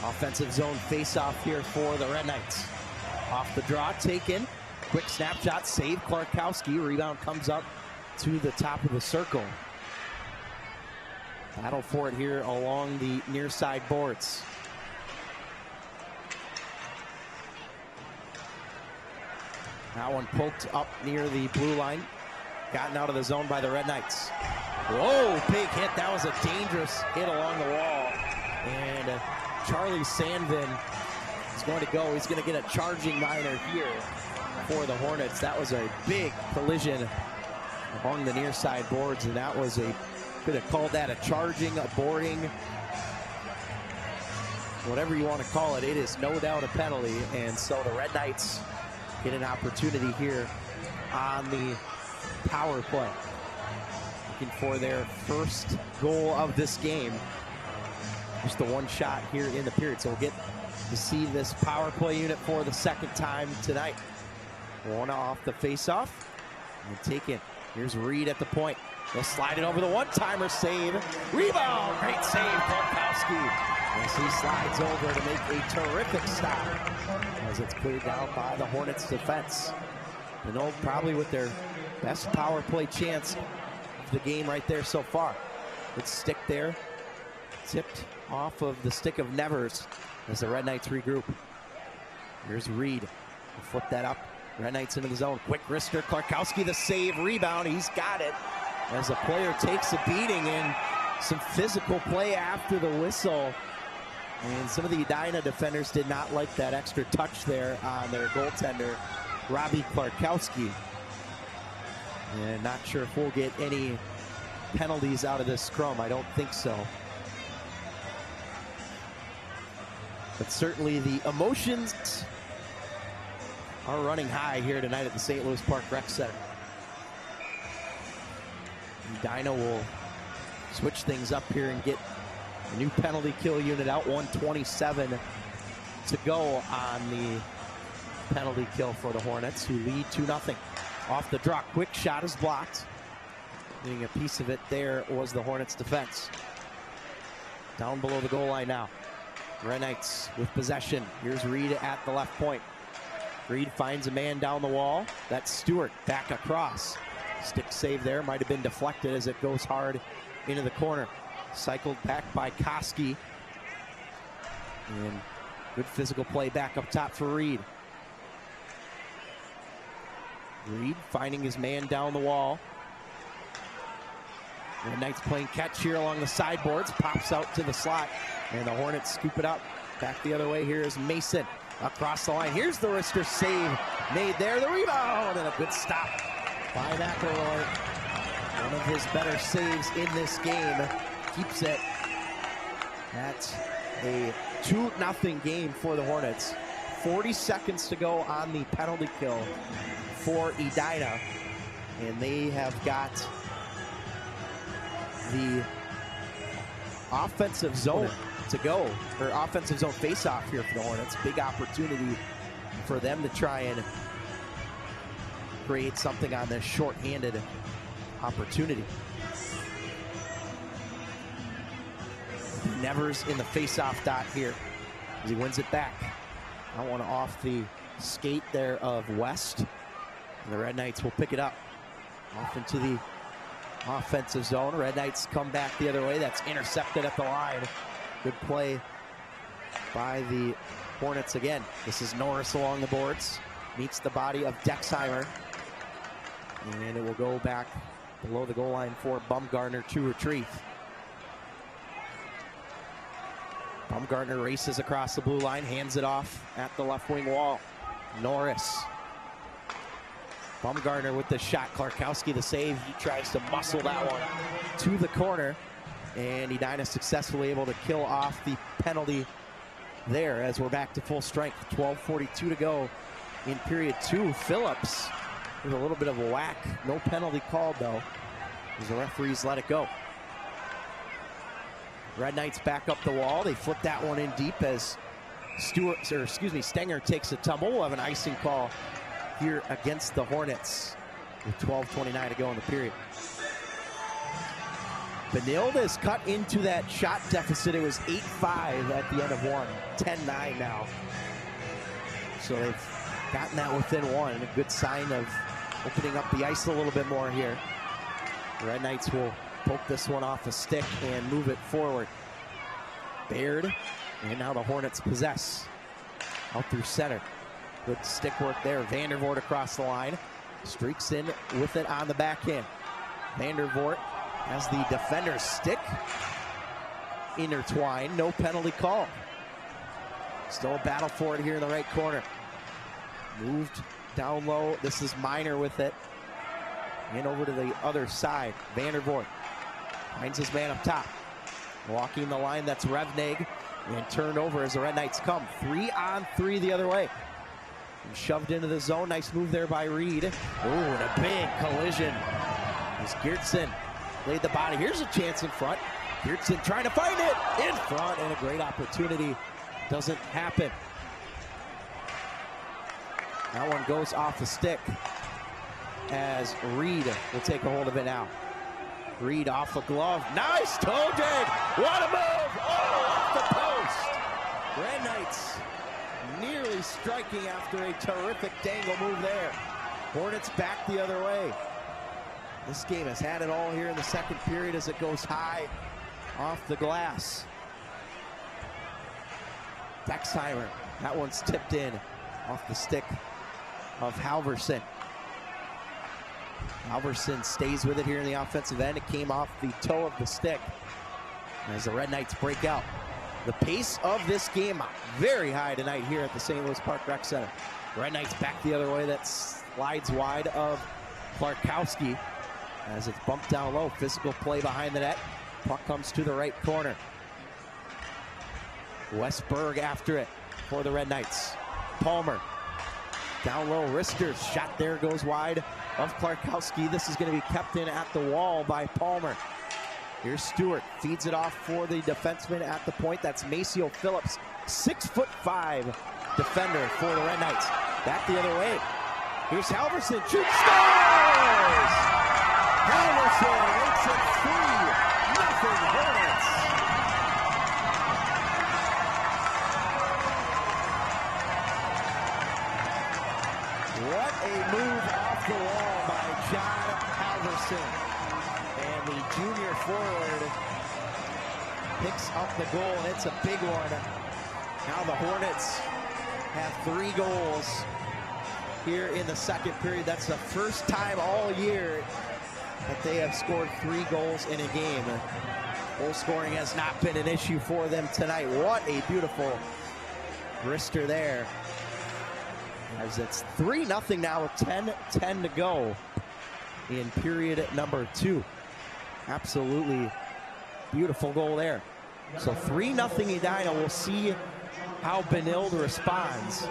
Offensive zone face-off here for the Red Knights. Off the draw, taken. Quick snapshot, save Klarkowski. Rebound comes up to the top of the circle. Battle for it here along the near side boards. That one poked up near the blue line. Gotten out of the zone by the Red Knights. Whoa, big hit. That was a dangerous hit along the wall. And Charlie Sandvin is going to go. He's going to get a charging minor here for the Hornets. That was a big collision along the near side boards, and that was could have called that a charging, a boarding, whatever you want to call it. It is no doubt a penalty, and so the Red Knights get an opportunity here on the power play. Looking for their first goal of this game. Just the one shot here in the period, so we'll get to see this power play unit for the second time tonight. One off the face-off and take it. Here's Reed at the point. They'll slide it over the one-timer, save. Rebound! Great save, Klarkowski. As he slides over to make a terrific stop as it's cleared down by the Hornets defense. Benilde probably with their best power play chance of the game right there so far. Good stick there. Tipped off of the stick of Nevers as the Red Knights regroup. Here's Reed. We'll flip that up. Red Knights into the zone. Quick wrister. Klarkowski the save. Rebound. He's got it as the player takes a beating, and some physical play after the whistle. And some of the Edina defenders did not like that extra touch there on their goaltender, Robbie Klarkowski. And not sure if we'll get any penalties out of this scrum. I don't think so. But certainly the emotions are running high here tonight at the St. Louis Park Rec Center. Edina will switch things up here and get a new penalty kill unit out. 1:27 to go on the penalty kill for the Hornets, who lead 2-0. Off the draw, quick shot is blocked. Getting a piece of it there was the Hornets defense. Down below the goal line now. Red Knights with possession. Here's Reed at the left point. Reed finds a man down the wall. That's Stewart back across. Stick save there, might have been deflected as it goes hard into the corner. Cycled back by Koski. And good physical play back up top for Reed. Reed finding his man down the wall. The Knights playing catch here along the sideboards. Pops out to the slot, and the Hornets scoop it up. Back the other way, here is Mason across the line. Here's the wrister save made there. The rebound, and a good stop by McElroy. One of his better saves in this game. Keeps it. That's a 2-0 game for the Hornets. 40 seconds to go on the penalty kill for Edina, and they have got the offensive zone to go, or offensive zone face-off here for the Hornets. Big opportunity for them to try and create something on this short-handed opportunity. Nevers in the face-off dot here as he wins it back. I want to off the skate there of West. And the Red Knights will pick it up. Off into the offensive zone. Red Knights come back the other way. That's intercepted at the line. Good play by the Hornets again. This is Norris along the boards. Meets the body of Dexheimer. And it will go back below the goal line for Bumgarner to retrieve. Bumgarner races across the blue line, hands it off at the left wing wall. Norris. Bumgarner with the shot. Klarkowski the save. He tries to muscle that one to the corner. And Edina successfully able to kill off the penalty there as we're back to full strength. 12:42 to go in period 2. Phillips with a little bit of a whack. No penalty called though, as the referees let it go. Red Knights back up the wall. They flip that one in deep as Stenger takes a tumble. We'll have an icing call here against the Hornets with 12:29 to go in the period. Benilde has cut into that shot deficit. It was 8-5 at the end of one. 10-9 now. So they've gotten that within one. A good sign of opening up the ice a little bit more here. The Red Knights will poke this one off a stick and move it forward. Baird, and now the Hornets possess. Out through center. Good stick work there. Vandervoort across the line. Streaks in with it on the backhand. Vandervoort has the defender's stick intertwined. No penalty call. Still a battle for it here in the right corner. Moved down low. This is Miner with it. And over to the other side. Vandervoort finds his man up top. Walking the line, that's Revnig. And turned over as the Red Knights come. 3-on-3 the other way. And shoved into the zone. Nice move there by Reed. Oh, and a big collision. As Geertsen laid the body. Here's a chance in front. Geertsen trying to find it in front, and a great opportunity doesn't happen. That one goes off the stick as Reed will take a hold of it now. Reed off a glove. Nice toe dig. What a move. Oh, off the post. Red Knights nearly striking after a terrific dangle move there. Hornets back the other way. This game has had it all here in the second period as it goes high off the glass. Dexheimer, that one's tipped in off the stick of Halverson. Halverson stays with it here in the offensive end. It came off the toe of the stick as the Red Knights break out. The pace of this game very high tonight here at the St. Louis Park Rec Center. Red Knights back the other way. That slides wide of Klarkowski as it's bumped down low. Physical play behind the net. Puck comes to the right corner. Westberg after it for the Red Knights. Palmer down low. Rister's shot there goes wide of Klarkowski. This is going to be kept in at the wall by Palmer. Here's Stewart, feeds it off for the defenseman at the point. That's Maceo Phillips, 6'5" defender for the Red Knights. Back the other way. Here's Halverson, shoots, scores! Halverson makes it 3-0 Hornets. What a move off the wall by John Halverson. And the junior forward picks up the goal, and it's a big one. Now the Hornets have 3 goals here in the second period. That's the first time all year that they have scored 3 goals in a game. Goal scoring has not been an issue for them tonight. What a beautiful wrister there. As it's 3-0 now with 10 to go in period number 2. Absolutely beautiful goal there. So 3-0 Edina. We'll see how Benilde responds.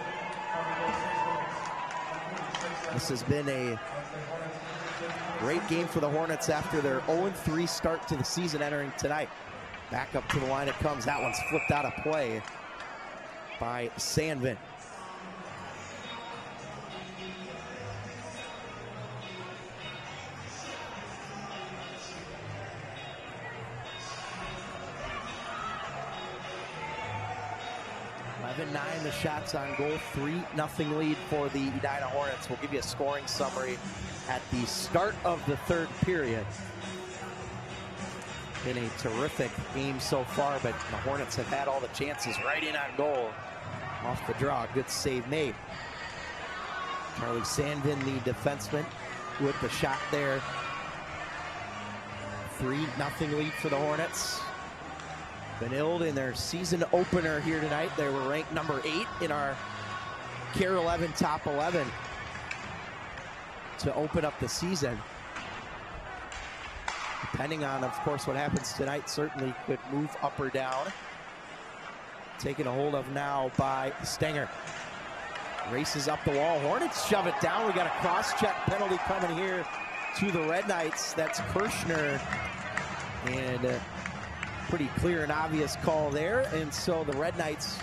This has been a great game for the Hornets after their 0-3 start to the season entering tonight. Back up to the line it comes. That one's flipped out of play by Sandvin. The shots on goal, 3-0 lead for the Edina Hornets. We'll give you a scoring summary at the start of the third period. Been a terrific game so far, but the Hornets have had all the chances right in on goal. Off the draw, good save made. Charlie Sandvin, the defenseman, with the shot there. 3-0 lead for the Hornets. Benilde in their season opener here tonight. They were ranked number 8 in our Kare 11 top 11 to open up the season. Depending on, of course, what happens tonight, certainly could move up or down. Taken a hold of now by Stenger. Races up the wall. Hornets shove it down. We got a cross-check penalty coming here to the Red Knights. That's Kirshner. And pretty clear and obvious call there, and so the Red Knights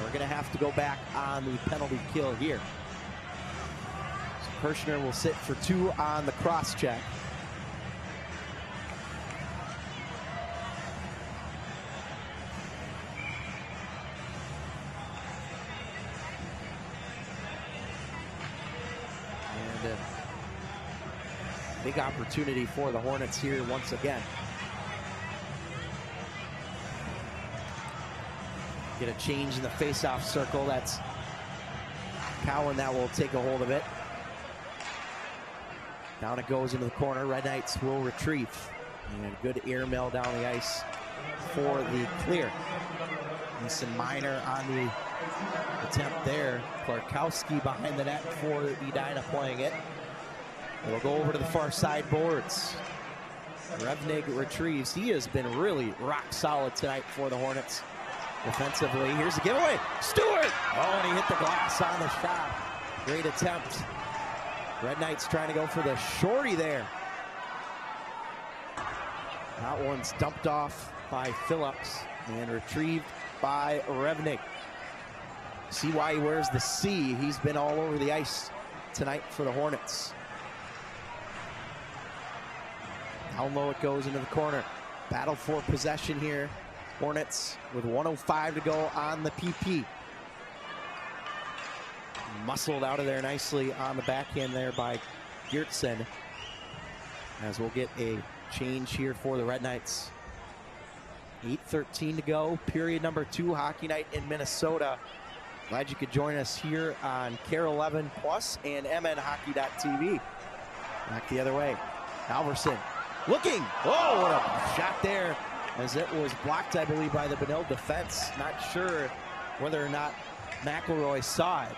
are going to have to go back on the penalty kill here. So Kirshner will sit for 2 on the cross check. And a big opportunity for the Hornets here once again. Get a change in the face-off circle. That's Cowan that will take a hold of it. Down it goes into the corner. Red Knights will retrieve. And good airmail down the ice for the clear. Mason Minor on the attempt there. Klarkowski behind the net for Edina playing it. It'll go over to the far side boards. Revnig retrieves. He has been really rock solid tonight for the Hornets. Defensively, here's the giveaway. Stewart! Oh, and he hit the glass on the shot. Great attempt. Red Knights trying to go for the shorty there. That one's dumped off by Phillips and retrieved by Revnig. See why he wears the C. He's been all over the ice tonight for the Hornets. Down low it goes into the corner. Battle for possession here. Hornets with 1:05 to go on the PP. muscled out of there nicely on the backhand there by Geertsen. As we'll get a change here for the Red Knights. 8:13 to go, period number 2, hockey night in Minnesota. Glad you could join us here on Kare 11 Plus and MNHockey.tv. Back the other way. Halverson looking. Oh, what a shot there, as it was blocked, I believe, by the Benilde defense. Not sure whether or not McElroy saw it.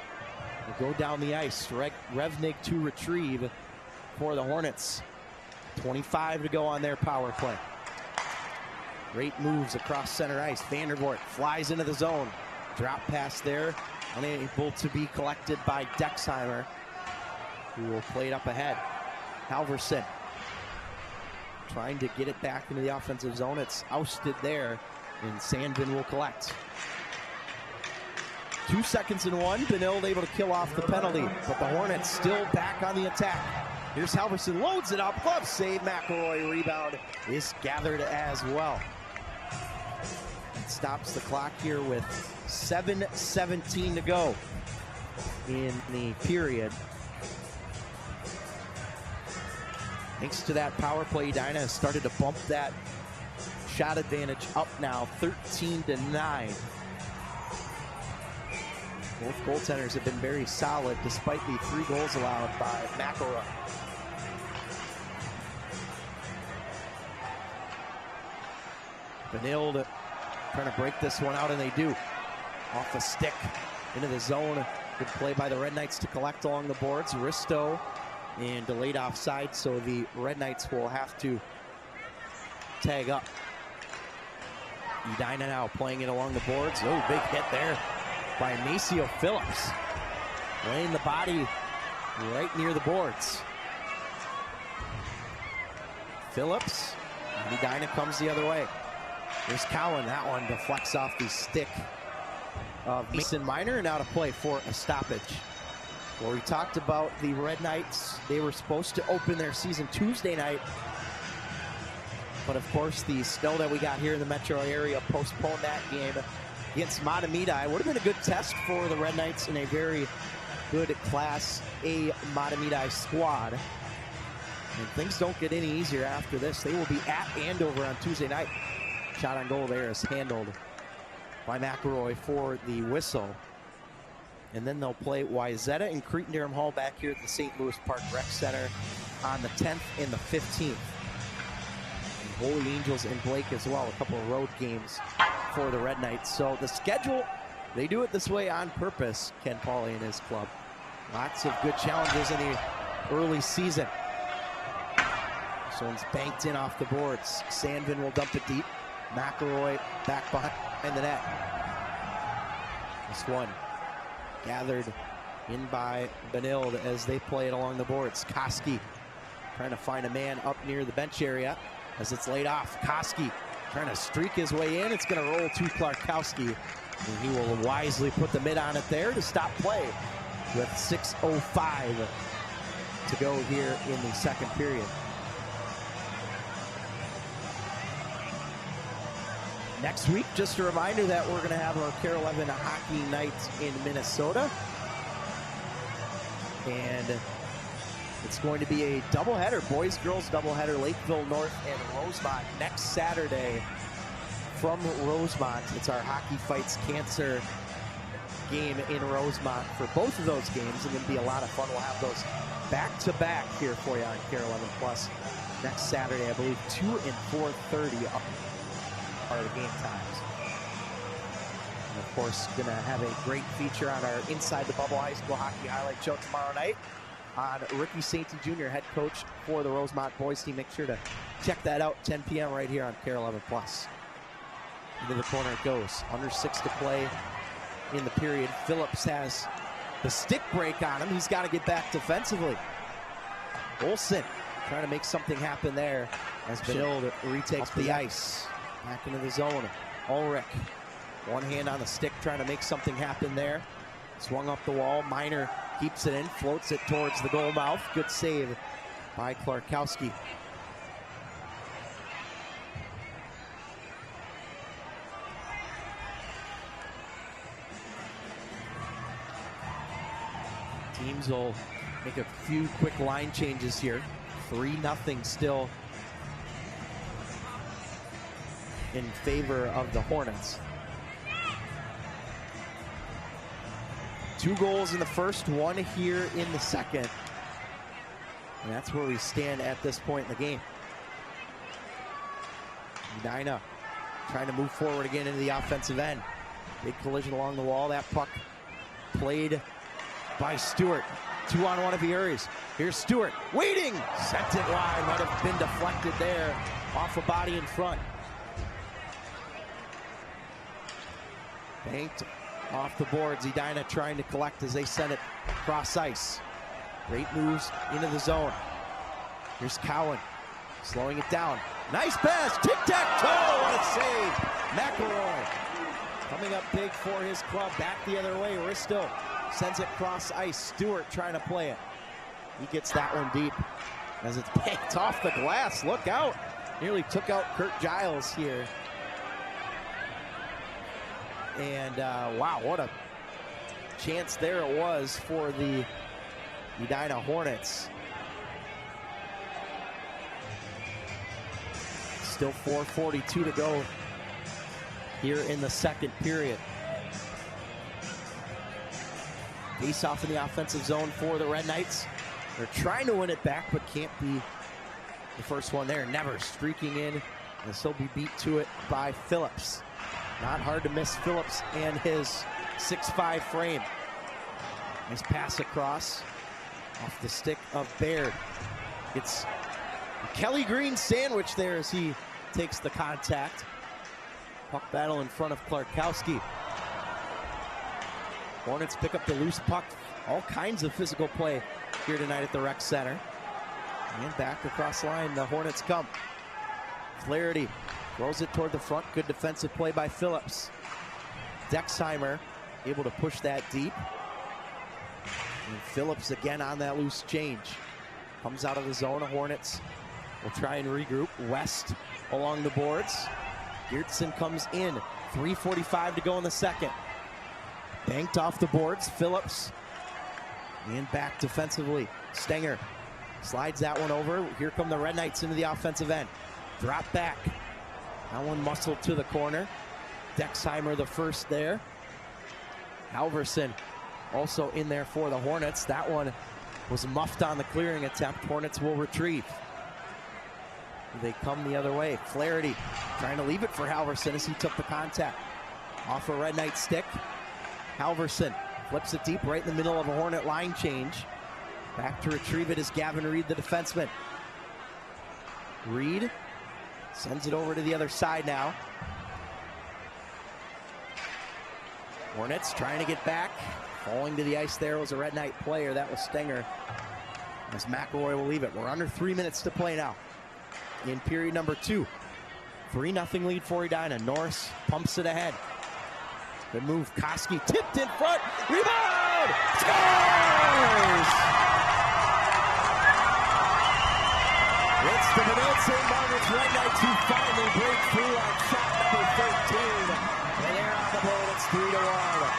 We'll go down the ice. Revnig to retrieve for the Hornets. 25 to go on their power play. Great moves across center ice. Vandervoort flies into the zone. Drop pass there, unable to be collected by Dexheimer, who will play it up ahead. Halverson trying to get it back into the offensive zone. It's ousted there, and Sandvin will collect. 2 seconds and 1. Benilde able to kill off the penalty, but the Hornets still back on the attack. Here's Halverson, loads it up, glove save. McElroy rebound is gathered as well. It stops the clock here with 7:17 to go in the period. Thanks to that power play, Edina has started to bump that shot advantage up now, 13-9. Both goaltenders have been very solid despite the 3 goals allowed by McElroy. Benilde trying to break this one out, and they do. Off the stick into the zone. Good play by the Red Knights to collect along the boards. Risto and delayed offside, so the Red Knights will have to tag up. Edina now playing it along the boards. Oh, big hit there by Maceo Phillips. Laying the body right near the boards. Phillips, and Edina comes the other way. There's Cowan. That one deflects off the stick of Mason Minor, and out of play for a stoppage. Well, we talked about the Red Knights. They were supposed to open their season Tuesday night, but of course the snow that we got here in the metro area postponed that game against Mahtomedi. Would have been a good test for the Red Knights in a very good Class A Mahtomedi squad. And things don't get any easier after this. They will be at Andover on Tuesday night. Shot on goal there is handled by McElroy for the whistle. And then they'll play Wayzata and Cretin-Derham Hall back here at the St. Louis Park Rec Center on the 10th and the 15th. And Holy Angels and Blake as well, a couple of road games for the Red Knights. So the schedule, they do it this way on purpose, Ken Pauley and his club. Lots of good challenges in the early season. This one's banked in off the boards. Sandvin will dump it deep. McElroy back behind the net. This one gathered in by Benilde as they play it along the boards. Koski trying to find a man up near the bench area as it's laid off. Koski trying to streak his way in. It's going to roll to Klarkowski, and he will wisely put the mid on it there to stop play with 6:05 to go here in the second period. Next week, just a reminder that we're going to have our Kare 11 hockey night in Minnesota. And it's going to be a doubleheader, boys-girls doubleheader, Lakeville North and Rosemont next Saturday from Rosemont. It's our Hockey Fights Cancer game in Rosemont for both of those games, and it'll be a lot of fun. We'll have those back-to-back here for you on Kare 11 Plus next Saturday. I believe 2 and 4:30 are the game times. And of course, gonna have a great feature on our Inside the Bubble High School Hockey Highlight Show tomorrow night on Ricky Sainty Jr., head coach for the Rosemont boys team. Make sure to check that out, 10 p.m. right here on Kare 11 Plus. Into the corner it goes. Under 6 to play in the period. Phillips has the stick break on him. He's got to get back defensively. Olsen trying to make something happen there as Benilde retakes the ice. Back into the zone. Ulrich, one hand on the stick, trying to make something happen there. Swung up the wall. Minor keeps it in, floats it towards the goal mouth. Good save by Klarkowski. Teams will make a few quick line changes here. 3-0 still in favor of the Hornets. 2 goals in the first, 1 here in the second. And that's where we stand at this point in the game. Edina trying to move forward again into the offensive end. Big collision along the wall. That puck played by Stewart. 2-on-1 if he hurries. Here's Stewart waiting. Sent it wide. Might have been deflected there off a body in front. Banked off the boards. Edina trying to collect as they send it cross ice. Great moves into the zone. Here's Cowan slowing it down. Nice pass. Tic-tac-toe. What a save. McElroy coming up big for his club. Back the other way. Risto sends it cross ice. Stewart trying to play it. He gets that one deep as it's banked off the glass. Look out. Nearly took out Kurt Giles here. And wow, what a chance there it was for the Edina Hornets. Still 4:42 to go here in the second period. Face off in the offensive zone for the Red Knights. They're trying to win it back, but can't be the first one there. Never streaking in, and still be beat to it by Phillips. Not hard to miss Phillips and his 6'5" frame. Nice pass across off the stick of Baird. It's a Kelly Green sandwich there as he takes the contact. Puck battle in front of Klarkowski. Hornets pick up the loose puck. All kinds of physical play here tonight at the rec center. And back across the line, the Hornets come. Flaherty throws it toward the front. Good defensive play by Phillips. Dexheimer able to push that deep. And Phillips again on that loose change. Comes out of the zone. The Hornets will try and regroup. West along the boards. Geertsen comes in. 3:45 to go in the second. Banked off the boards. Phillips. And back defensively. Stenger slides that one over. Here come the Red Knights into the offensive end. Drop back. That one muscled to the corner. Dexheimer the first there. Halverson also in there for the Hornets. That one was muffed on the clearing attempt. Hornets will retrieve. They come the other way. Flaherty trying to leave it for Halverson as he took the contact. Off a Red Knight stick. Halverson flips it deep right in the middle of a Hornet line change. Back to retrieve it is Gavin Reed, the defenseman. Reed sends it over to the other side now. Hornets trying to get back. Falling to the ice there was a Red Knight player. That was Stenger. As McElroy will leave it. We're under 3 minutes to play now in period number 2. 3-0 lead for Edina. Norris pumps it ahead. Good move. Koski tipped in front. Rebound! Scores! It's the Benilde-St. Margaret's Red Knights who finally break through on shot number 13. And they're on the board. It's 3-1.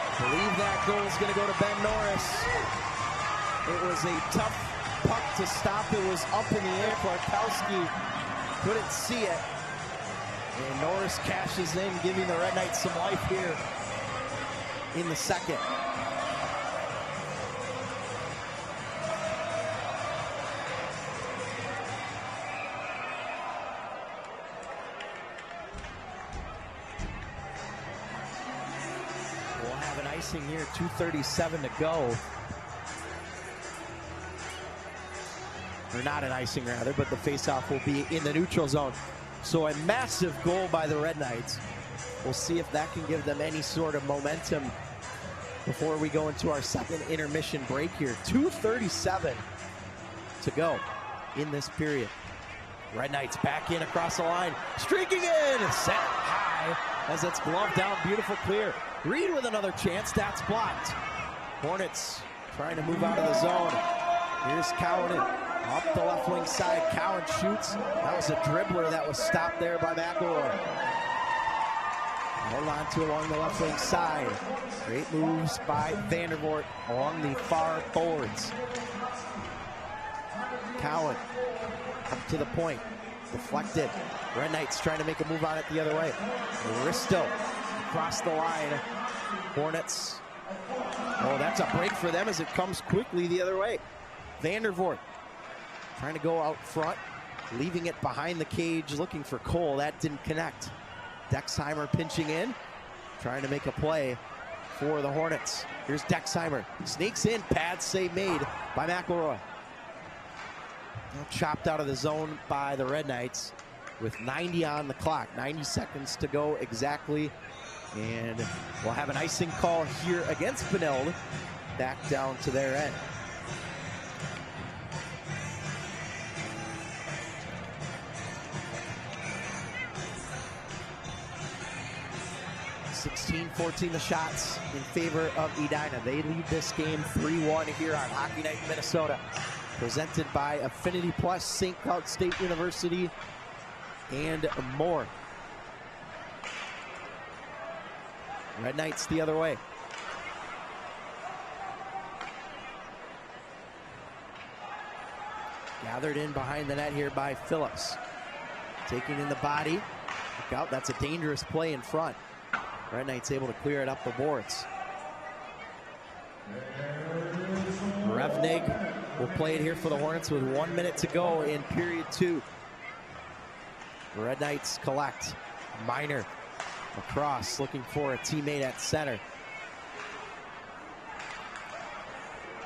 I believe that goal is going to go to Ben Norris. It was a tough puck to stop. It was up in the air. Klarkowski couldn't see it. And Norris cashes in, giving the Red Knights some life here in the second. We'll have an icing here, 2:37 to go. Or not an icing rather, but the faceoff will be in the neutral zone. So a massive goal by the Red Knights. We'll see if that can give them any sort of momentum before we go into our second intermission break here. 2:37 to go in this period. Red Knights back in across the line, streaking in, set high as it's gloved down, beautiful clear. Reed with another chance, that's blocked. Hornets trying to move out of the zone. Here's Cowan up the left wing side. Cowan shoots. That was a dribbler that was stopped there by McElroy. Hold on to along the left wing side. Great moves by Vandervoort along the far boards. Cowan up to the point. Deflected. Red Knights trying to make a move on it the other way. Risto across the line. Hornets. Oh, that's a break for them as it comes quickly the other way. Vandervoort trying to go out front, leaving it behind the cage, looking for Cole. That didn't connect. Dexheimer pinching in, trying to make a play for the Hornets. Here's Dexheimer. Sneaks in, pad save made by McElroy. Chopped out of the zone by the Red Knights with 90 on the clock. 90 seconds to go exactly. And we'll have an icing call here against Benilde, back down to their end. (16-14) the shots in favor of Edina. They lead this game 3-1 here on Hockey Night in Minnesota. Presented by Affinity Plus, St. Cloud State University, and more. Red Knights the other way. Gathered in behind the net here by Phillips. Taking in the body. Look out, that's a dangerous play in front. Red Knights able to clear it up the boards. Revnig will play it here for the Hornets with 1 minute to go in period 2. Red Knights collect. Minor across, looking for a teammate at center.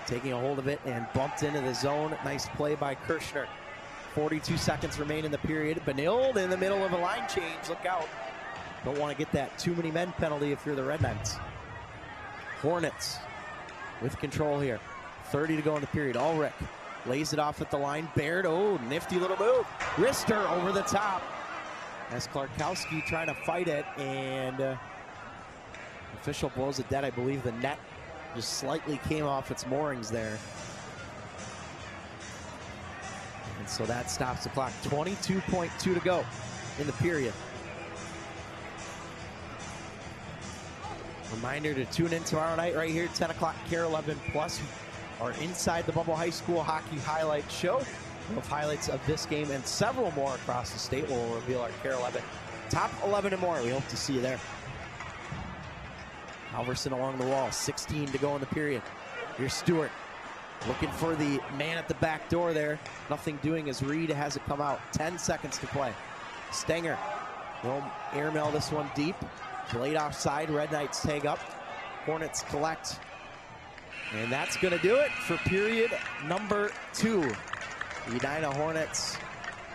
Taking a hold of it and bumped into the zone. Nice play by Kirshner. 42 seconds remain in the period. Benilde in the middle of a line change. Look out. Don't want to get that too many men penalty if you're the Red Knights. Hornets with control here. 30 to go in the period. Ulrich lays it off at the line. Baird, oh, nifty little move. Rister over the top. As Klarkowski trying to fight it, and official blows it dead. I believe the net just slightly came off its moorings there. And so that stops the clock. 22.2 to go in the period. Reminder to tune in tomorrow night right here, 10 o'clock, Kare 11 Plus, our Inside the Bubble High School Hockey Highlight Show. We'll have highlights of this game and several more across the state. We'll reveal our Kare 11 top 11 and more. We hope to see you there. Halverson along the wall, 16 to go in the period. Here's Stewart looking for the man at the back door there. Nothing doing as Reed has it come out. 10 seconds to play. Stenger will airmail this one deep. Played offside. Red Knights tag up. Hornets collect. And that's going to do it for period number 2. The Edina Hornets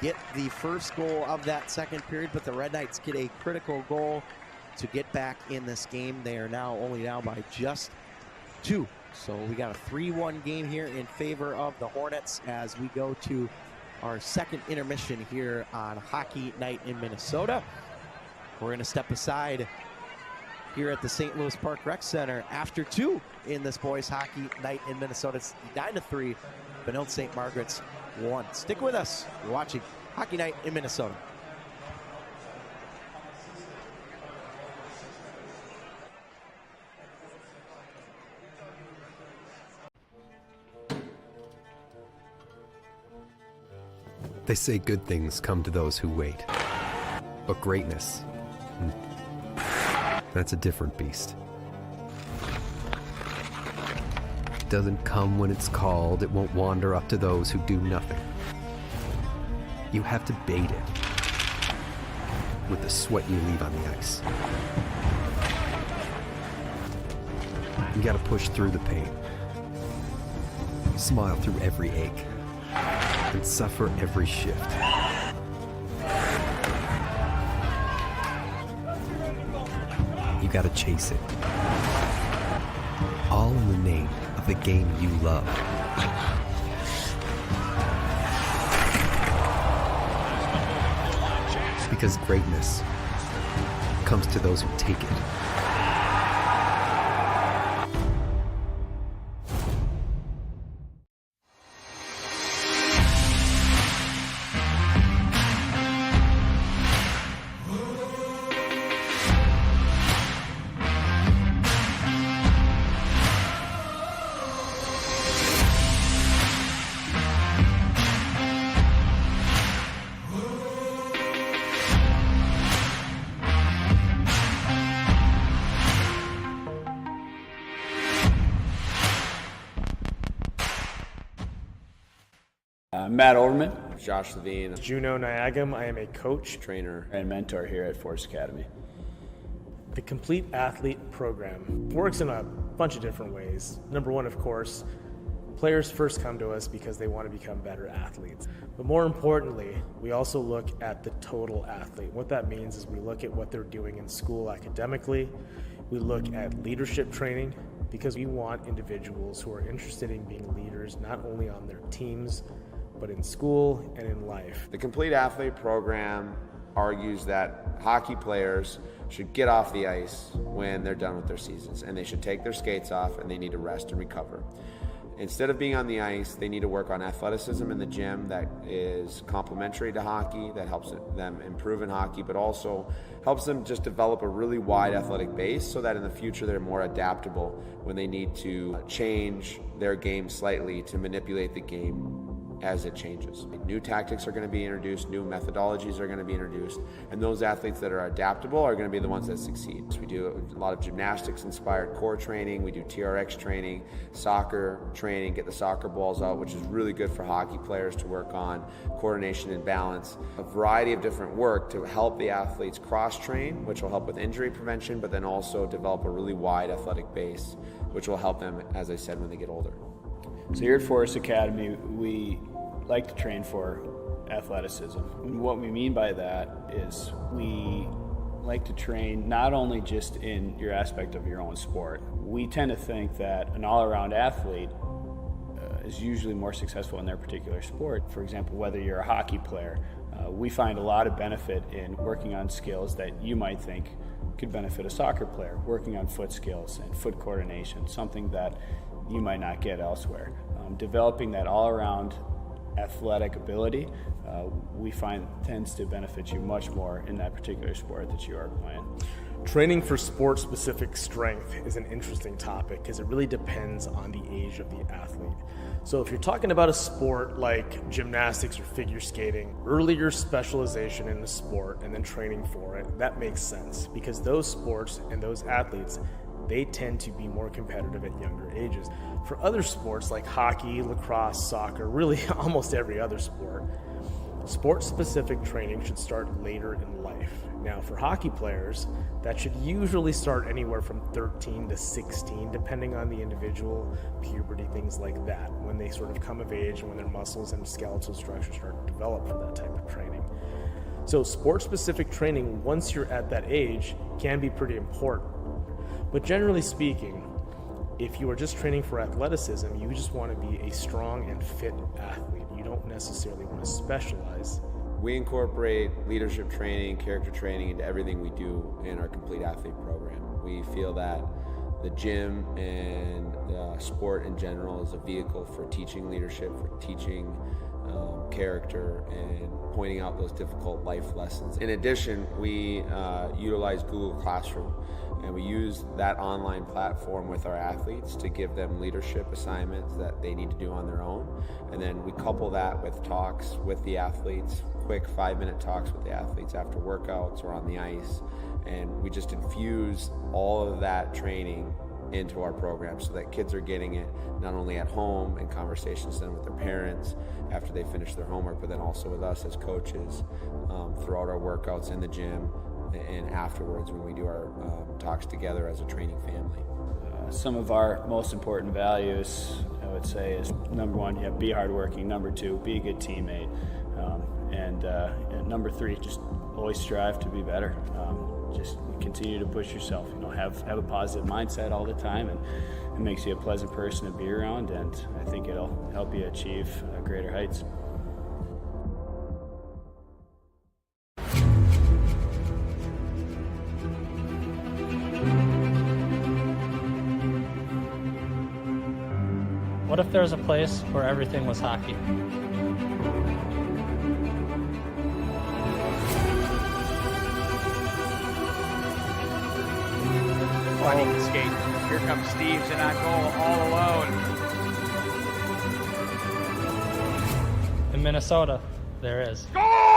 get the first goal of that second period, but the Red Knights get a critical goal to get back in this game. They are now only down by just 2. So we got a 3-1 game here in favor of the Hornets as we go to our second intermission here on Hockey Night in Minnesota. We're going to step aside here at the St. Louis Park Rec Center after 2 in this boys Hockey Night in Minnesota. It's Edina 3, Benilde-St. Margaret's 1. Stick with us. You're watching Hockey Night in Minnesota. They say good things come to those who wait. But greatness, that's a different beast. It doesn't come when it's called. It won't wander up to those who do nothing. You have to bait it with the sweat you leave on the ice. You gotta push through the pain. Smile through every ache. And suffer every shift. You gotta chase it. All in the name of the game you love. Because greatness comes to those who take it. Matt Overman, Josh Levine, Juno Niagam. I am a coach, trainer, and mentor here at Force Academy. The Complete Athlete program works in a bunch of different ways. Number one, of course, players first come to us because they want to become better athletes. But more importantly, we also look at the total athlete. What that means is we look at what they're doing in school academically. We look at leadership training because we want individuals who are interested in being leaders, not only on their teams, but in school and in life. The Complete Athlete program argues that hockey players should get off the ice when they're done with their seasons, and they should take their skates off and they need to rest and recover. Instead of being on the ice, they need to work on athleticism in the gym that is complementary to hockey, that helps them improve in hockey, but also helps them just develop a really wide athletic base so that in the future they're more adaptable when they need to change their game slightly to manipulate the game as it changes. New tactics are going to be introduced, new methodologies are going to be introduced, and those athletes that are adaptable are going to be the ones that succeed. We do a lot of gymnastics-inspired core training, we do TRX training, soccer training, get the soccer balls out, which is really good for hockey players to work on coordination and balance. A variety of different work to help the athletes cross-train, which will help with injury prevention, but then also develop a really wide athletic base, which will help them, as I said, when they get older. So here at Force Academy, we like to train for athleticism. And what we mean by that is we like to train not only just in your aspect of your own sport. We tend to think that an all-around athlete is usually more successful in their particular sport. For example, whether you're a hockey player, we find a lot of benefit in working on skills that you might think could benefit a soccer player, working on foot skills and foot coordination, something that you might not get elsewhere. Developing that all-around athletic ability, we find tends to benefit you much more in that particular sport that you are playing. Training for sport-specific strength is an interesting topic because it really depends on the age of the athlete. So if you're talking about a sport like gymnastics or figure skating, earlier specialization in the sport and then training for it, that makes sense because those sports and those athletes, they tend to be more competitive at younger ages. For other sports like hockey, lacrosse, soccer, really almost every other sport, sport-specific training should start later in life. Now for hockey players, that should usually start anywhere from 13 to 16, depending on the individual, puberty, things like that, when they sort of come of age and when their muscles and skeletal structure start to develop for that type of training. So sport-specific training, once you're at that age, can be pretty important. But generally speaking, if you are just training for athleticism, you just want to be a strong and fit athlete. You don't necessarily want to specialize. We incorporate leadership training, character training into everything we do in our Complete Athlete program. We feel that the gym and sport in general is a vehicle for teaching leadership, for teaching character and pointing out those difficult life lessons. In addition, we utilize Google Classroom, and we use that online platform with our athletes to give them leadership assignments that they need to do on their own. And then we couple that with talks with the athletes, quick 5-minute talks with the athletes after workouts or on the ice. And we just infuse all of that training into our program so that kids are getting it not only at home in conversations then with their parents after they finish their homework, but then also with us as coaches throughout our workouts in the gym and afterwards when we do our talks together as a training family. Some of our most important values, I would say, is number one, be hardworking. Number two, be a good teammate. And number three, just always strive to be better. Just continue to push yourself. Have a positive mindset all the time, and it makes you a pleasant person to be around. And I think it'll help you achieve greater heights. What if there was a place where everything was hockey? Finding the skate. Here comes Steves in on goal all alone. In Minnesota, there is. Scores!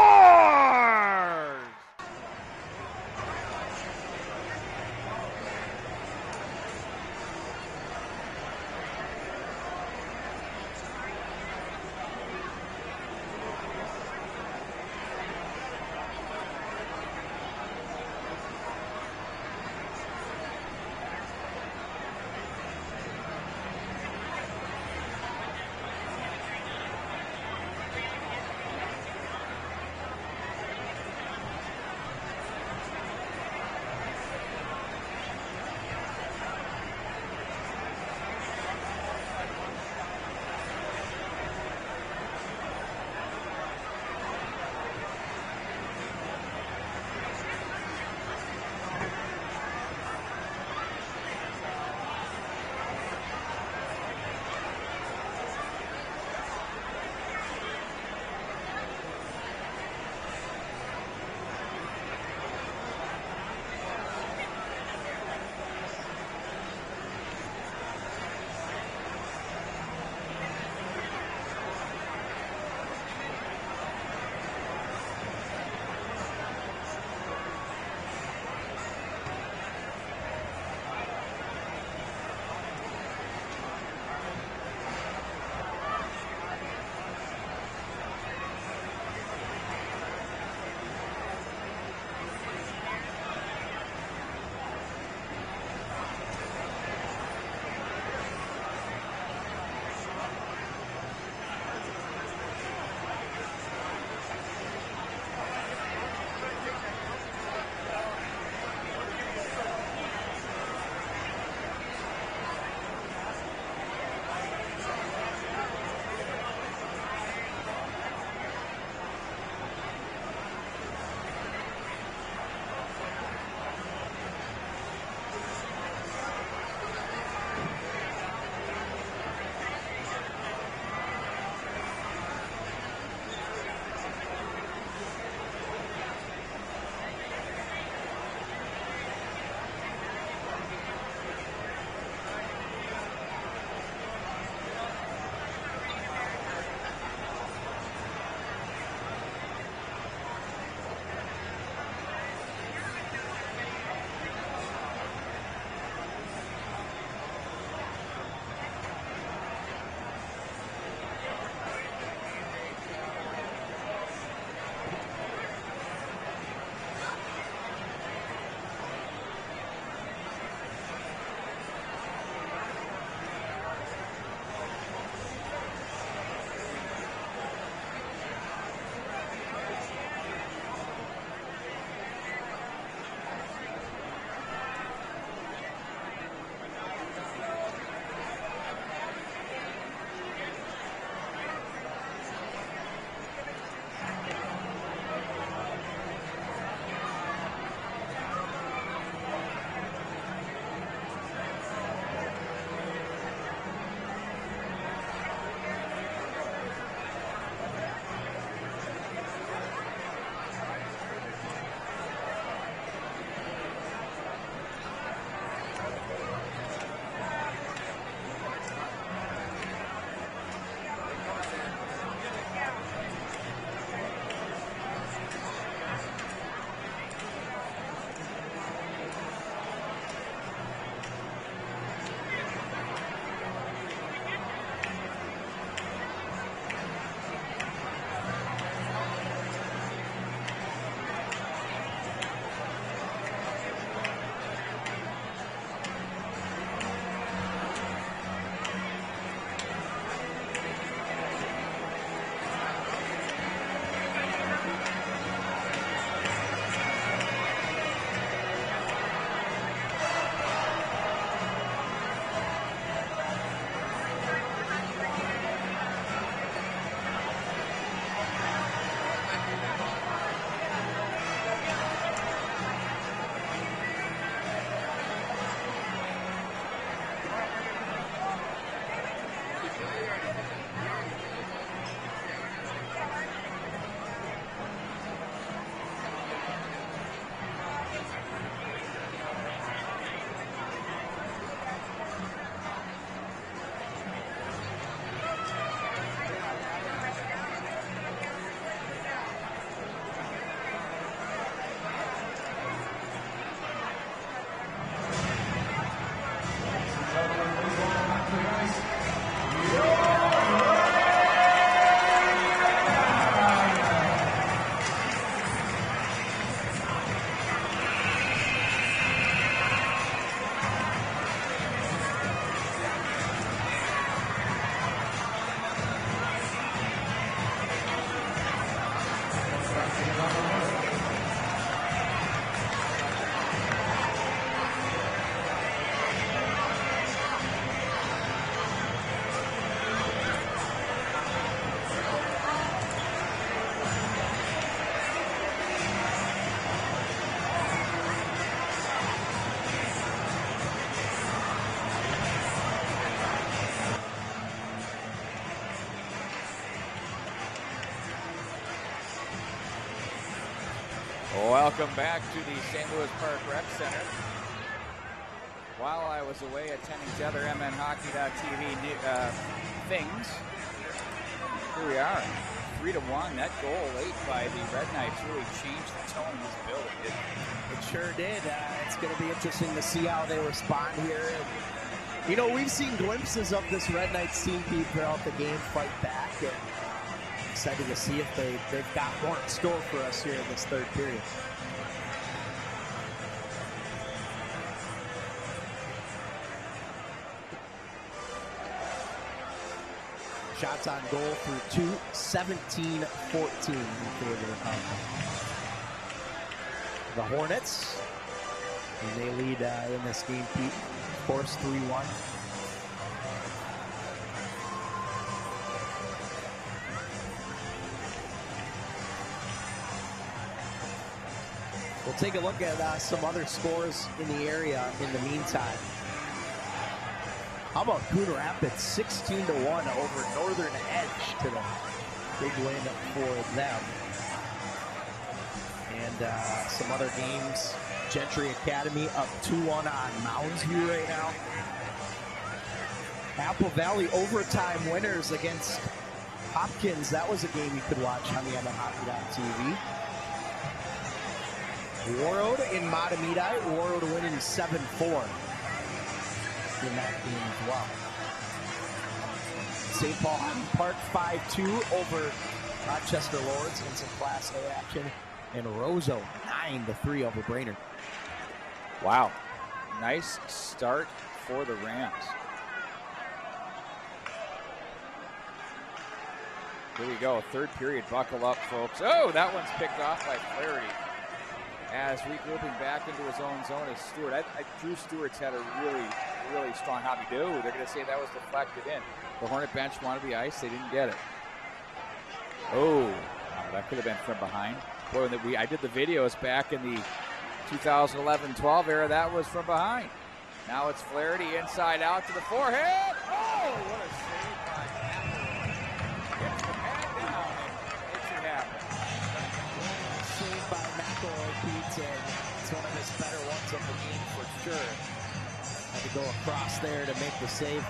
Welcome back to the St. Louis Park Rec Center. While I was away attending to other MNHockeyTV things, here we are, 3-1. That goal late by the Red Knights really changed the tone of this building, didn't it? It sure did. It's going to be interesting to see how they respond here. And, you know, we've seen glimpses of this Red Knights team throughout the game fight back. And excited to see if they've got more in store for us here in this third period. Shots on goal through 2, 17-14 in favor of the Hornets. And they lead in this game, Pete, of course, 3-1. We'll take a look at some other scores in the area in the meantime. How about Coon Rapids, 16-1 over Northern Edge to the big win for them. And some other games, Gentry Academy up 2-1 on Mounds View right now. Apple Valley overtime winners against Hopkins. That was a game you could watch on the MNHockey.tv. Warroad in Matamidi, Warroad winning 7-4 in that game as well. St. Paul Hockey Park 5-2 over Rochester Lords in some Class A action. And Roseau 9-3 over Brainerd. Wow, nice start for the Rams. Here we go, third period, buckle up, folks. Oh, that one's picked off by Flaherty. As regrouping back into his own zone is Stewart. Drew Stewart's had a really strong hobby. They're going to say that was deflected in. The Hornet bench wanted the ice. They didn't get it. Oh, that could have been from behind. Boy, I did the videos back in the 2011-12 era. That was from behind. Now it's Flaherty inside out to the forehand. Oh, what a save by Apple. Gets the pad down and makes it happen. Saved by McElroy, Pete, and it's one of his better ones of the game for sure. Had to go across there to make the save.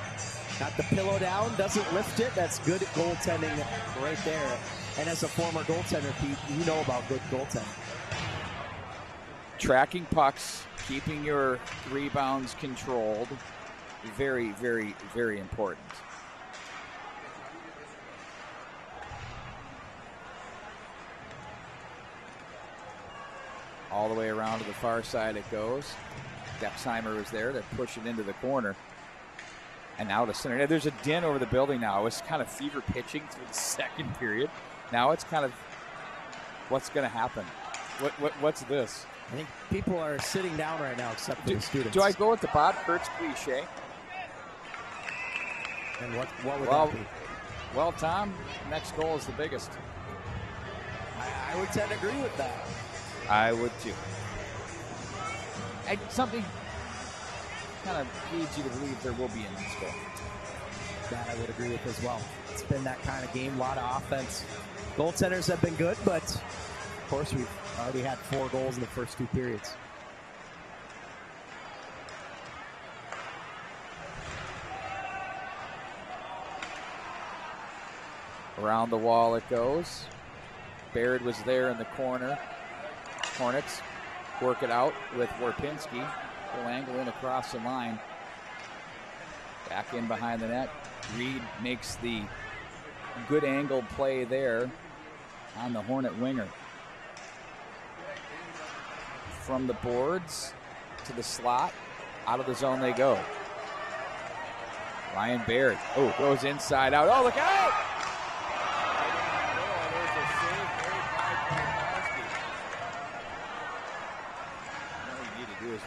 Got the pillow down, doesn't lift it. That's good goaltending right there. And as a former goaltender, Pete, you know about good goaltending. Tracking pucks, keeping your rebounds controlled, very, very, very important. All the way around to the far side it goes. Dexheimer was there to push it into the corner. And now to center. There's a din over the building now. It was kind of fever pitching through the second period. Now it's kind of what's going to happen. What's this? I think people are sitting down right now except for the students. Do I go with the Bob Kurtz cliche? And what would that be? Well, Tom, next goal is the biggest. I would tend to agree with that. I would too. Something kind of leads you to believe there will be a next goal. That I would agree with as well. It's been that kind of game, a lot of offense. Goaltenders have been good, but of course we've already had 4 goals in the first 2 periods. Around the wall it goes. Baird was there in the corner. Hornets work it out with Warpinski. Full angle in across the line. Back in behind the net. Reed makes the good angled play there on the Hornet winger. From the boards to the slot. Out of the zone they go. Ryan Baird. Oh, goes inside out. Oh, look out!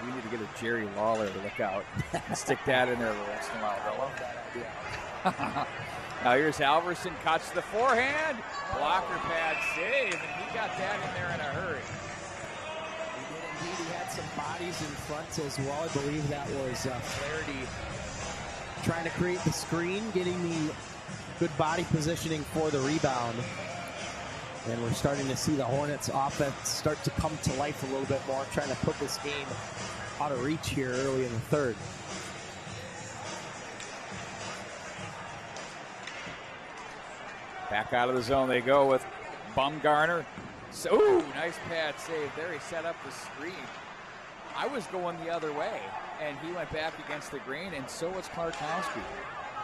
We need to get a Jerry Lawler to look out and stick that in there every once in a while. I love that idea. Now here's Halverson, cuts the forehand. Blocker pad save, and he got that in there in a hurry. He did indeed. He had some bodies in front as well. I believe that was Flaherty trying to create the screen, getting the good body positioning for the rebound. And we're starting to see the Hornets offense start to come to life a little bit more, trying to put this game out of reach here early in the third. Back out of the zone they go with Bumgarner. So, ooh, nice pad save there. He set up the screen. I was going the other way, and he went back against the grain, and so was Klarkowski.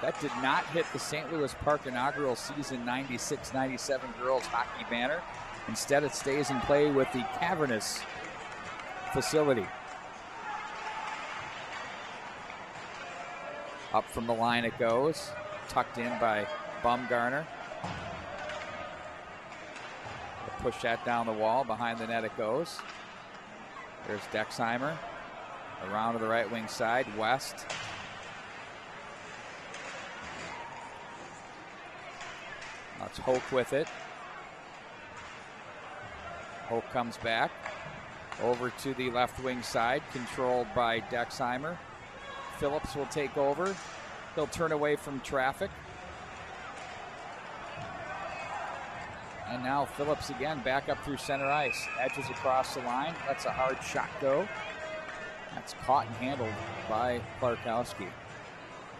That did not hit the St. Louis Park inaugural season 96-97 girls hockey banner. Instead, it stays in play with the cavernous facility. Up from the line it goes, tucked in by Bumgarner. Push that down the wall, behind the net it goes. There's Dexheimer, around to the right wing side, West. That's Hoke with it. Hoke comes back, over to the left wing side, controlled by Dexheimer. Phillips will take over. He'll turn away from traffic. And now Phillips again back up through center ice. Edges across the line. That's a hard shot go. That's caught and handled by Klarkowski.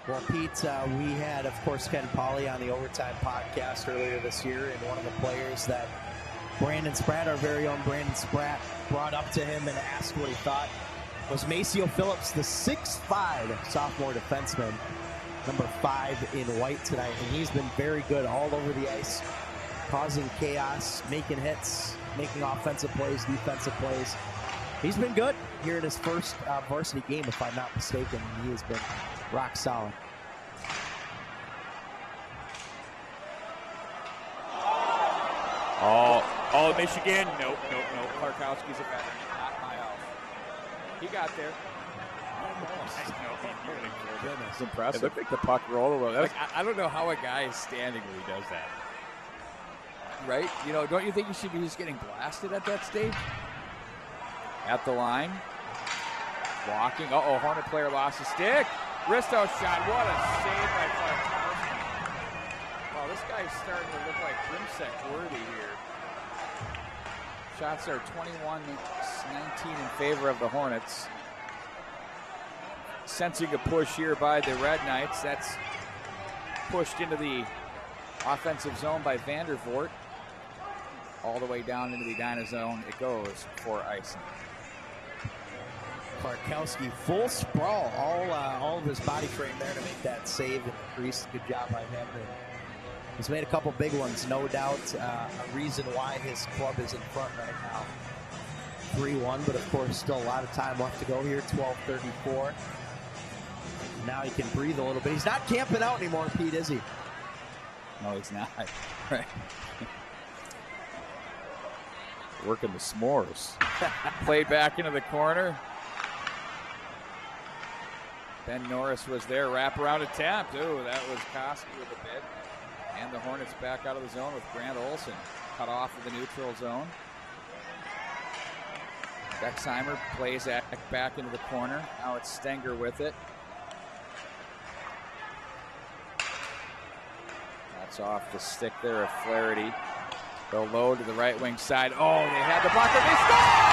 Well, Pete, we had, of course, Ken Pauley on the Overtime podcast earlier this year, and one of the players that Brandon Spratt, our very own Brandon Spratt, brought up to him and asked what he thought was Maceo Phillips, the 6'5" sophomore defenseman, number 5 in white tonight. And he's been very good all over the ice, causing chaos, making hits, making offensive plays, defensive plays. He's been good here in his first varsity game, if I'm not mistaken. He has been rock solid. Oh, Michigan. Nope. Klarkowski's a veteran. Not my house. He got there. It's impressive. It looked like the puck rolled a little. I don't know how a guy is standing when he does that. Right? You know, don't you think you should be just getting blasted at that stage? At the line. Walking. Uh-oh, Hornet player lost a stick. Risto shot. What a save by Klarkowski. Wow, this guy's starting to look like Grimsek worthy here. Shots are 21-19 in favor of the Hornets. Sensing a push here by the Red Knights. That's pushed into the offensive zone by Vandervoort. All the way down into the Edina zone it goes for icing. Klarkowski full sprawl, all of his body frame there to make that save and crease. Good job by him. And he's made a couple big ones, no doubt. A reason why his club is in front right now. 3-1, but of course still a lot of time left to go here. 12:34. Now he can breathe a little bit. He's not camping out anymore, Pete, is he? No, he's not. Right. Working the s'mores. Played back into the corner. Ben Norris was there. Wraparound attempt. Ooh, that was Koski with a bit. And the Hornets back out of the zone with Grant Olson. Cut off of the neutral zone. Dexheimer plays back into the corner. Now it's Stenger with it. That's off the stick there of Flaherty. They'll load to the right wing side. Oh, they had the blocker. They score!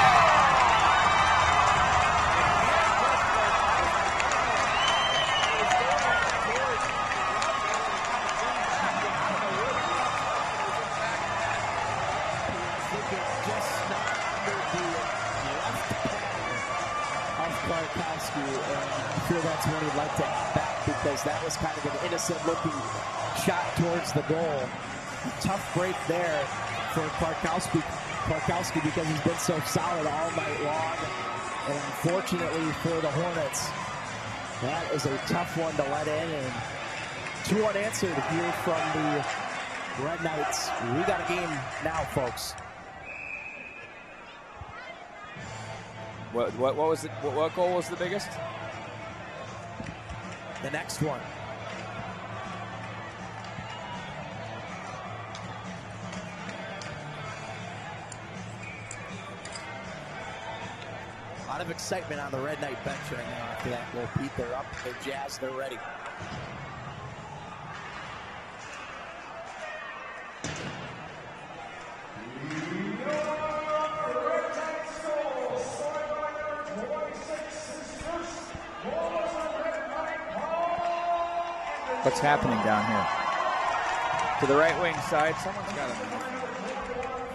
I'm sure that's what he'd like to have back, because that was kind of an innocent-looking shot towards the goal. Tough break there for Klarkowski because he's been so solid all night long. And unfortunately for the Hornets, that is a tough one to let in. And 2 unanswered here from the Red Knights. We got a game now, folks. What was it? What goal was the biggest? The next one. A lot of excitement on the Red Knight bench right now after that goal. Pete, they're up, they're jazzed, they're ready. What's happening down here? To the right wing side, someone's got to be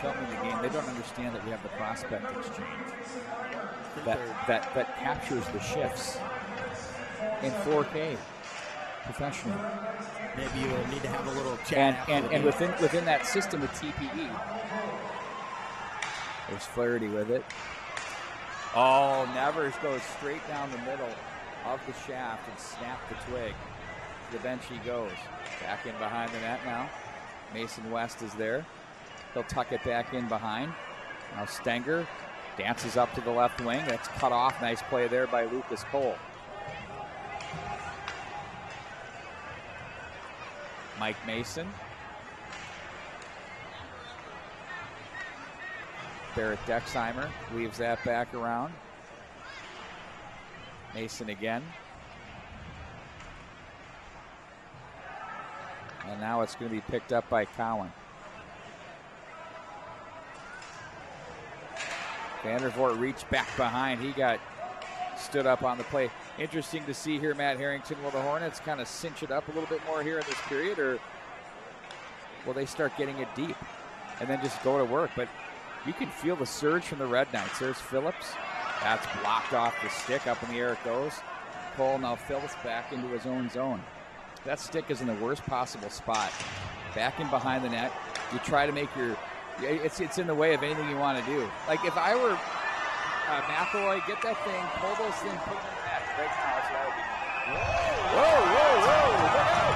filming the game. They don't understand that we have the prospect exchange that captures the shifts in 4K professionally. Maybe you need to have a little chat. And within that system of TPE, there's Flaherty with it. Oh, Nevers goes straight down the middle of the shaft and snapped the twig. To the bench he goes. Back in behind the net now. Mason West is there. He'll tuck it back in behind. Now Stenger dances up to the left wing. That's cut off. Nice play there by Lucas Cole. Mike Mason. Barrett Dexheimer weaves that back around. Mason again. And now it's going to be picked up by Cowan. Vandervoort reached back behind. He got stood up on the play. Interesting to see here, Matt Harrington. Will the Hornets kind of cinch it up a little bit more here in this period, or will they start getting it deep and then just go to work? But you can feel the surge from the Red Knights. There's Phillips. That's blocked off the stick. Up in the air it goes. Cole now Phillips back into his own zone. That stick is in the worst possible spot. Back in behind the net. You try to make your... It's in the way of anything you want to do. Like if I were McElroy, get that thing, pull those things, put them in the net. Right now, that's what I would be. Whoa, whoa, whoa, look out.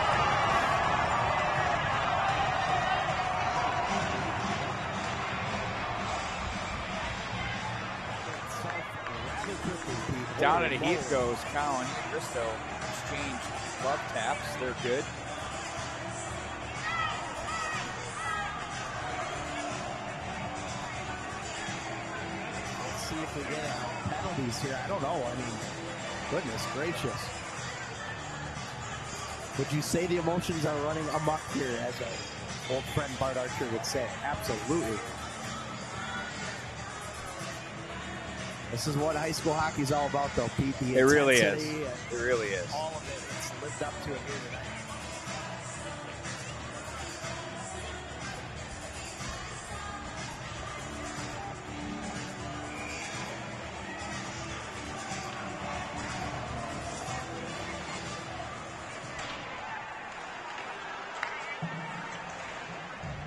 Down in a heap goes Cowan. Bristow exchange glove taps. They're good. Let's see if we get penalties here. I don't know. I mean, goodness gracious. Would you say the emotions are running amok here, as our old friend Bart Archer would say? Absolutely. This is what high school hockey is all about, though, Pete. It really is. It really is. All of it. It's lived up to it here tonight.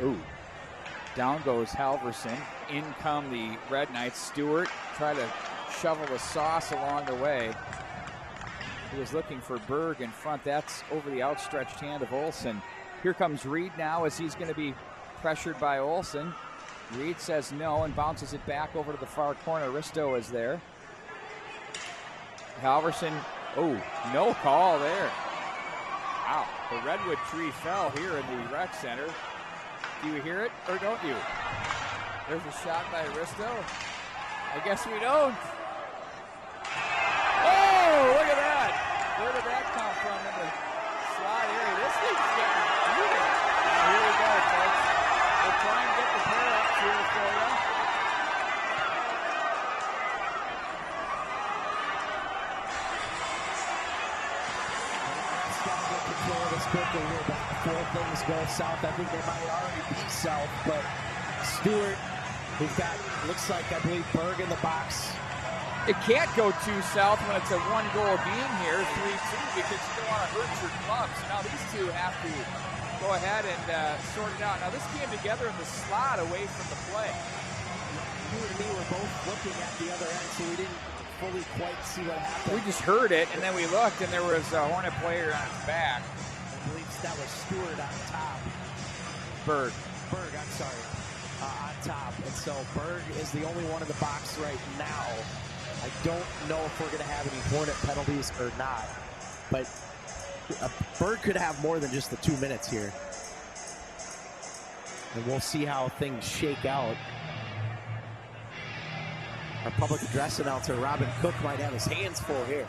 Ooh. Down goes Halverson. In come the Red Knights. Stewart try to shovel the sauce along the way. He was looking for Berg in front. That's over the outstretched hand of Olsen. Here comes Reed now as he's going to be pressured by Olsen. Reed says no and bounces it back over to the far corner. Risto is there. Halverson, oh, no call there. Wow, the redwood tree fell here in the rec center. Do you hear it or don't you? There's a shot by Risto. I guess we don't. Oh, look at that. Where did that come from in the slot area? This thing's getting beautiful. Now here we go, folks. We'll try and get the pair up here for you. It's got to get control of this quickly here, but before things go south, I think they might already be south, but Stewart, we've got, looks like, I believe, Berg in the box. It can't go too south when it's a one-goal game here, 3-2, because you don't want to hurt your club. So now these two have to go ahead and sort it out. Now this came together in the slot away from the play. You and me were both looking at the other end, so we didn't fully quite see what happened. We just heard it, and then we looked, and there was a Hornet player on his back. I believe that was Stewart on top. Berg, I'm sorry. On top. And so Berg is the only one in the box right now. I don't know if we're going to have any Hornet penalties or not. But Berg could have more than just the 2 minutes here. And we'll see how things shake out. Our public address announcer, Robin Cook, might have his hands full here.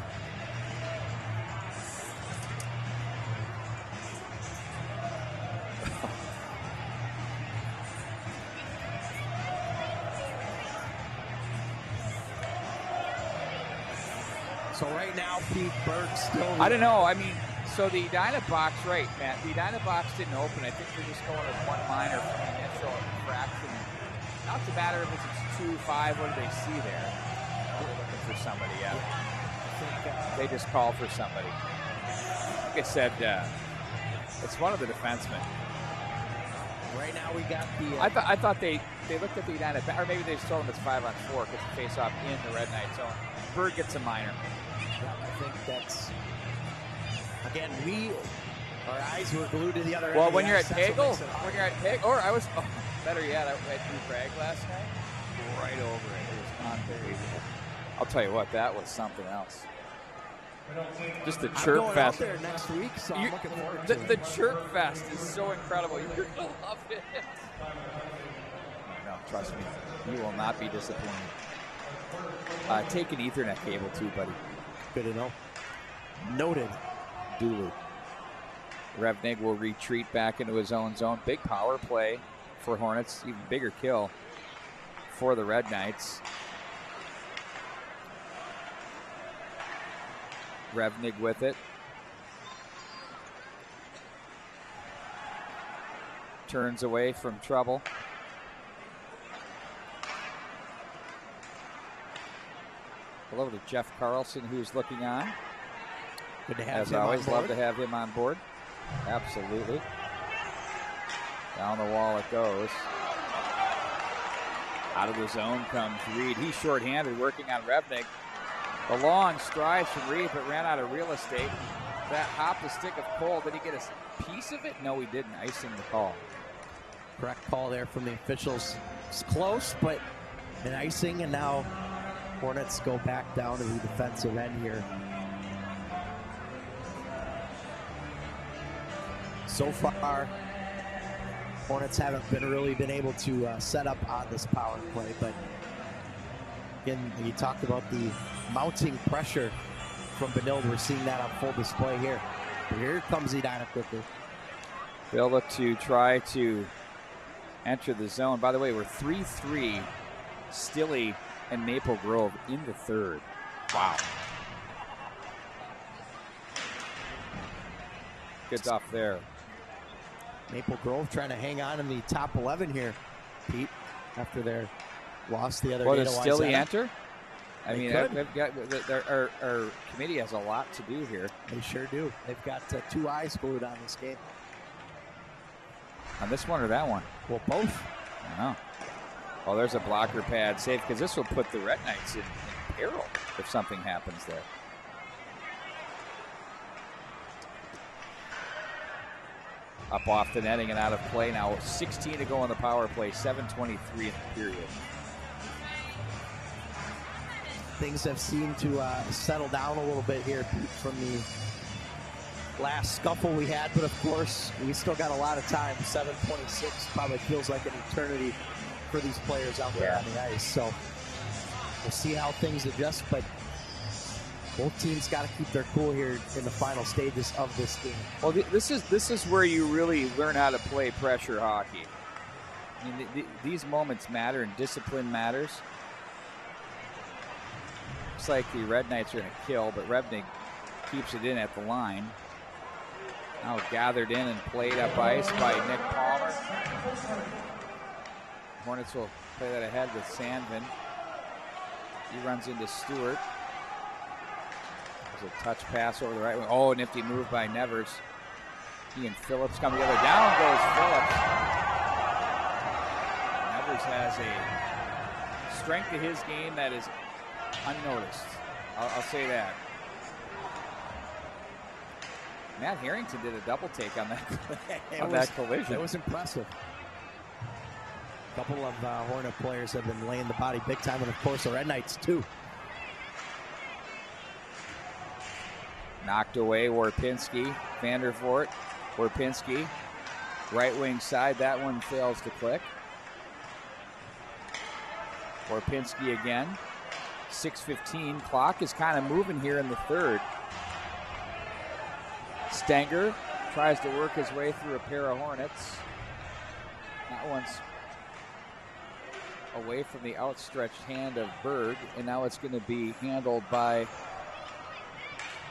So right now, Pete, Berg still... I don't know. I mean, So the Edina box, right, Matt? The Edina box didn't open. I think they're just going with one minor from the initial infraction. Not to matter if it's 2-5. What do they see there? They're looking for somebody. Yeah. I think they just called for somebody. Like I said, it's one of the defensemen. Right now we got the. I thought they looked at the Edina, or maybe they just told them it's 5-on-4 because the face-off in the Red Knight zone. Bird gets a minor. Yeah, I think that's. Again, our eyes were glued to the other end. Well, when you're at Pagel, or I was, better yet, I went through Craig last night, right over it. It was unbelievable. I'll tell you what, that was something else. Just the chirp fest. I'm going out there next week, so I'm looking forward to it. The chirp fest is so incredible. You're gonna love it. No, trust me, you will not be disappointed. Take an Ethernet cable too, buddy. Good to know. Noted. Duly. Revnig will retreat back into his own zone. Big power play for Hornets. Even bigger kill for the Red Knights. Revnig with it. Turns away from trouble. Hello to Jeff Carlson, who's looking on. Good to have As him always, on board. love to have him on board. Absolutely. Down the wall it goes. Out of the zone comes Reed. He's shorthanded, working on Revnig. The long strides from Reed, but ran out of real estate. That hopped the stick of Cole. Did he get a piece of it? No, he didn't. Icing the call. Correct call there from the officials. It's close, but an icing, and now Hornets go back down to the defensive end here. So far, Hornets haven't really been able to set up on this power play, but again, you talked about the mounting pressure from Benilde. We're seeing that on full display here. But here comes Edina quickly. They'll look to try to enter the zone. By the way, we're 3-3, Stilley and Maple Grove in the third. Wow. Good stuff there. Maple Grove trying to hang on in the top 11 here, Pete, after their loss the other day. Does Stilley enter? I mean, our committee has a lot to do here. They sure do. They've got two eyes glued on this game. On this one or that one? Well, both. I don't know. Oh, there's a blocker pad save, because this will put the Red Knights in peril if something happens there. Up off the netting and out of play now. 16 to go on the power play. 7:23 in the period. Things have seemed to settle down a little bit here, Pete, from the last scuffle we had. But of course, we still got a lot of time. 7:26 probably feels like an eternity for these players out there on the ice. So we'll see how things adjust. But both teams got to keep their cool here in the final stages of this game. Well, this is where you really learn how to play pressure hockey. I mean, these moments matter and discipline matters. Looks like the Red Knights are going to kill, but Revnig keeps it in at the line. Now gathered in and played up ice by Nick Palmer. Hornets will play that ahead with Sandvin. He runs into Stewart. There's a touch pass over the right wing. Oh, nifty move by Nevers. He and Phillips come together. Down goes Phillips. Nevers has a strength to his game that is unnoticed. I'll say that. Matt Harrington did a double take on that collision. It was impressive. A couple of Hornet players have been laying the body big time, and of course the Red Knights too. Knocked away, Warpinski, Vandervoort, Warpinski, right wing side, that one fails to click. Warpinski again, 6:15, clock is kind of moving here in the third. Stenger tries to work his way through a pair of Hornets. That one's away from the outstretched hand of Berg, and now it's going to be handled by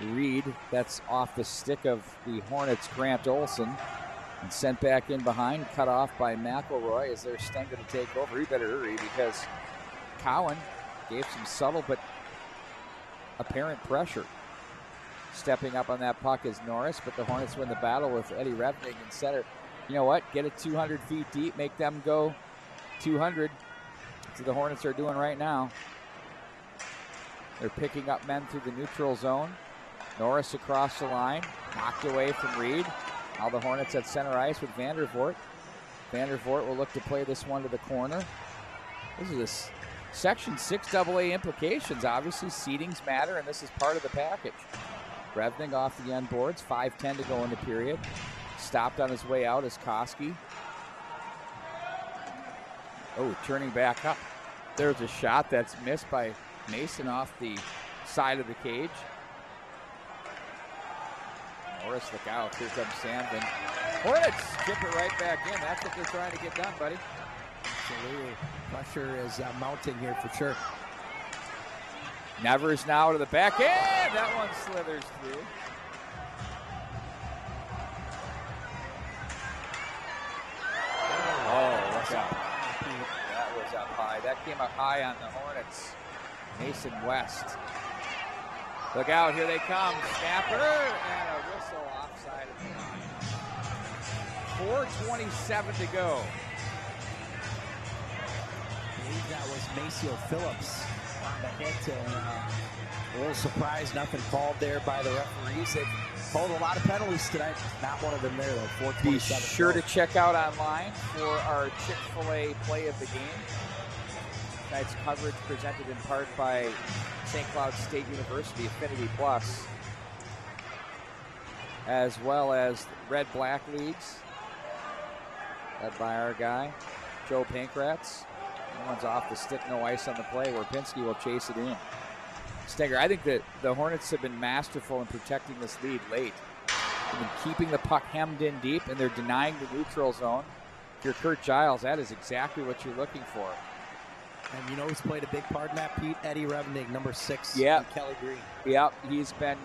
Reed, that's off the stick of the Hornets' Grant Olson, and sent back in behind, cut off by McElroy. Is there Stenger to take over? He better hurry because Cowan gave some subtle but apparent pressure. Stepping up on that puck is Norris, but the Hornets win the battle with Eddie Revnig in center. You know what? Get it 200 feet deep, make them go 200. That's what the Hornets are doing right now. They're picking up men through the neutral zone. Norris across the line, knocked away from Reed. Now the Hornets at center ice with Vandervoort. Vandervoort will look to play this one to the corner. This is a Section 6 AA implications. Obviously, seedings matter, and this is part of the package. Revning off the end boards, 5:10 to go in the period. Stopped on his way out is Koski. Oh, turning back up. There's a shot that's missed by Mason off the side of the cage. Norris, look out. Here comes Sandvin. Hornets chip it right back in. That's what they're trying to get done, buddy. Absolutely. Pressure is mounting here for sure. Nevers now to the back end. That one slithers through. Oh, look out. That was up high. That came up high on the Hornets. Mason West. Look out, here they come. Snapper and a whistle offside of the line. 4:27 to go. I believe that was Maceo Phillips on the hit. A little surprised, nothing called there by the referees. They've called a lot of penalties tonight. Not one of them there, though. 4:27. Be sure to check out online for our Chick-fil-A play of the game. Tonight's coverage presented in part by St. Cloud State University Affinity Plus, as well as Red Black Leagues, led by our guy, Joe Pankratz. That one's off the stick, no ice on the play, where Pinsky will chase it in. Stenger, I think that the Hornets have been masterful in protecting this lead late. They've been keeping the puck hemmed in deep, and they're denying the neutral zone. If you're Kurt Giles, that is exactly what you're looking for. And you know who's played a big part in that, Pete? Eddie Revnig, number 6, yep. Kelly Green. Yep, he's been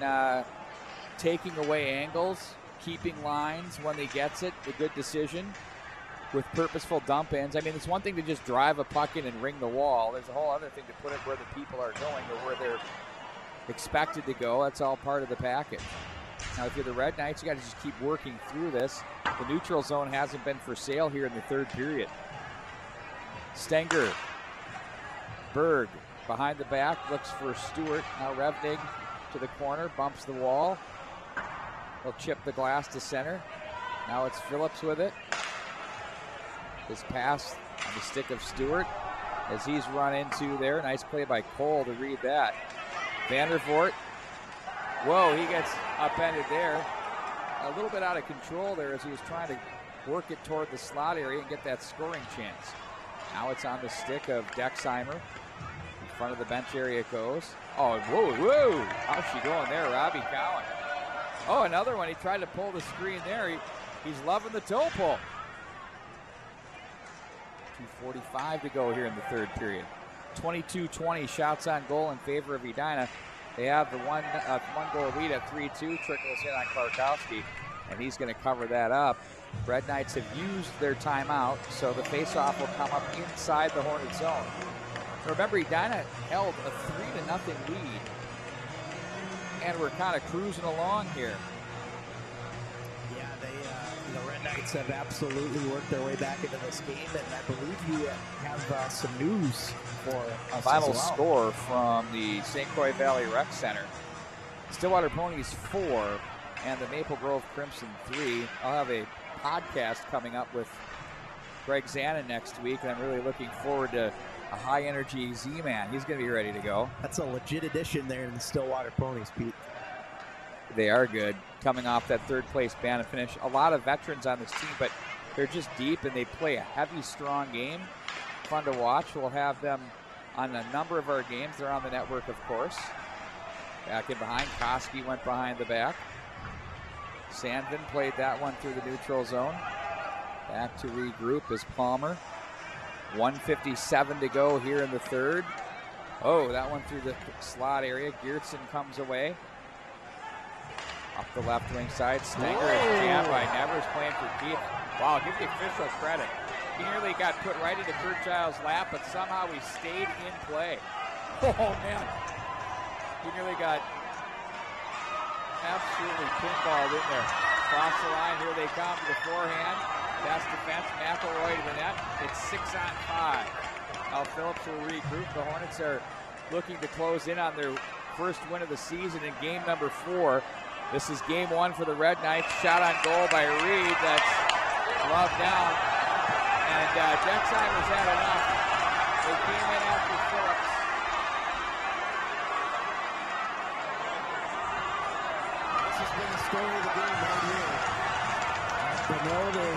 taking away angles, keeping lines when he gets it, a good decision, with purposeful dump ins. I mean, it's one thing to just drive a puck in and ring the wall. There's a whole other thing to put it where the people are going or where they're expected to go. That's all part of the package. Now, if you're the Red Knights, you got to just keep working through this. The neutral zone hasn't been for sale here in the third period. Stenger. Berg behind the back, looks for Stewart. Now Revnig to the corner, bumps the wall. He'll chip the glass to center. Now it's Phillips with it. His pass on the stick of Stewart as he's run into there. Nice play by Cole to read that. Vandervoort. Whoa, he gets upended there. A little bit out of control there as he was trying to work it toward the slot area and get that scoring chance. Now it's on the stick of Dexheimer. In front of the bench area it goes. Oh, whoa. How's she going there, Robbie Cowan? Oh, another one. He tried to pull the screen there. He's loving the toe pull. 2:45 to go here in the third period. 22-20 shots on goal in favor of Edina. They have the one goal lead at 3-2. Trickles in on Klarkowski, and he's going to cover that up. Red Knights have used their timeout, so the faceoff will come up inside the Hornet zone. Remember, Edina held a 3-0 lead, and we're kind of cruising along here. Yeah, the Red Knights have absolutely worked their way back into this game, and I believe you have some news for us. Final score from the St. Croix Valley Rec Center. Stillwater Ponies 4 and the Maple Grove Crimson 3. I'll have a podcast coming up with Greg Zanin next week, and I'm really looking forward to a high-energy Z-Man. He's going to be ready to go. That's a legit addition there in the Stillwater Ponies, Pete. They are good, coming off that third-place banner finish. A lot of veterans on this team, but they're just deep, and they play a heavy, strong game. Fun to watch. We'll have them on a number of our games. They're on the network, of course. Back in behind. Koski went behind the back. Sandvin played that one through the neutral zone. Back to regroup is Palmer. 1:57 to go here in the third. Oh, that one through the slot area. Geertsen comes away. Up the left wing side, Stenger is jammed by Nevers, playing for Keith. Wow, give the official credit. He nearly got put right into Kurt Giles' lap, but somehow he stayed in play. Oh, man. He nearly got absolutely pinballed in there. Cross the line, here they come to the forehand. Best defense, McElroy to the net. It's 6-on-5. Now Phillips will regroup. The Hornets are looking to close in on their first win of the season in game number 4. This is game 1 for the Red Knights. Shot on goal by Reed. That's gloved down. And Dexheimer's had enough. They came in after Phillips. This has been the story of the game right here. Benilde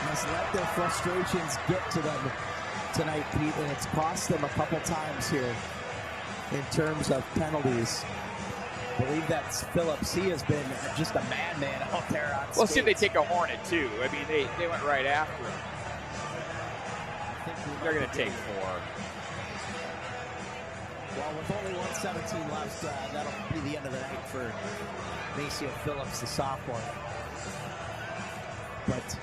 has let their frustrations get to them tonight, Pete, and it's cost them a couple times here in terms of penalties. I believe that's Phillips. He has been just a madman out there on skates. Well, see if they take a Hornet, too. I mean, they went right after him. They're going to take 4. Well, with only 1:17 left, that'll be the end of the night for Maceo Phillips, the sophomore. But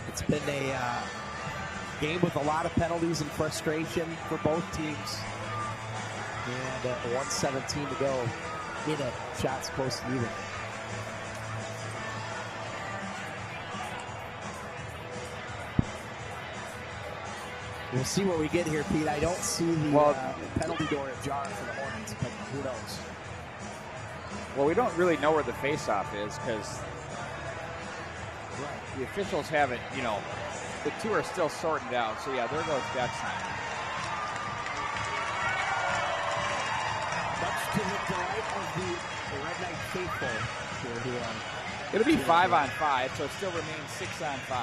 it's been a game with a lot of penalties and frustration for both teams. And 1:17 to go in it. Shots close to even. We'll see what we get here, Pete. I don't see the penalty door ajar for the Hornets, but who knows? Well, we don't really know where the face-off is because the officials haven't, you know, the two are still sorting it out. So, yeah, there goes Dexheimer. Much to the delight of the Red Knight faithful here. It'll be 5-on-5, so it still remains 6-on-5.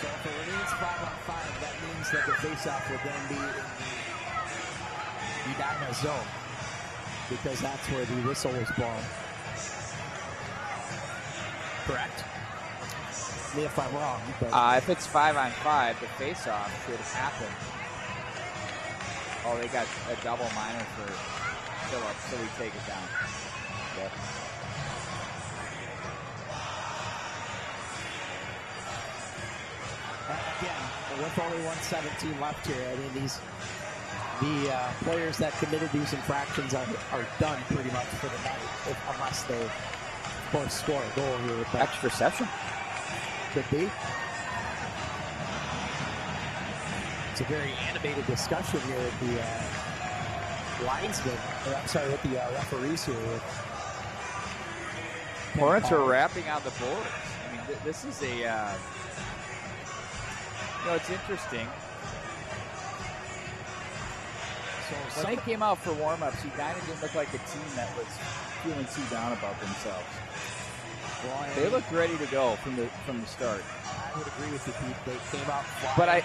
So if it remains 5-on-5, that means that the faceoff would then be in the Edina zone, because that's where the whistle was blown. Correct? Me if I'm wrong. But if it's 5-on-5, the faceoff should happen. Oh, they got a double minor for Phillips, so we take it down. Yep. Again, with only 1:17 left here, I mean, the players that committed these infractions are done pretty much for the night, unless they, of course, score a goal here. With extra session. Could be. It's a very animated discussion here with the linesmen, or I'm sorry, with the referees here. Hornets are wrapping on the boards. I mean, this is a, you know, it's interesting. So when they came out for warm-ups, you kind of didn't look like a team that was feeling too down about themselves. Well, they looked ready to go from the start. I would agree with you, Pete. They came out flying. But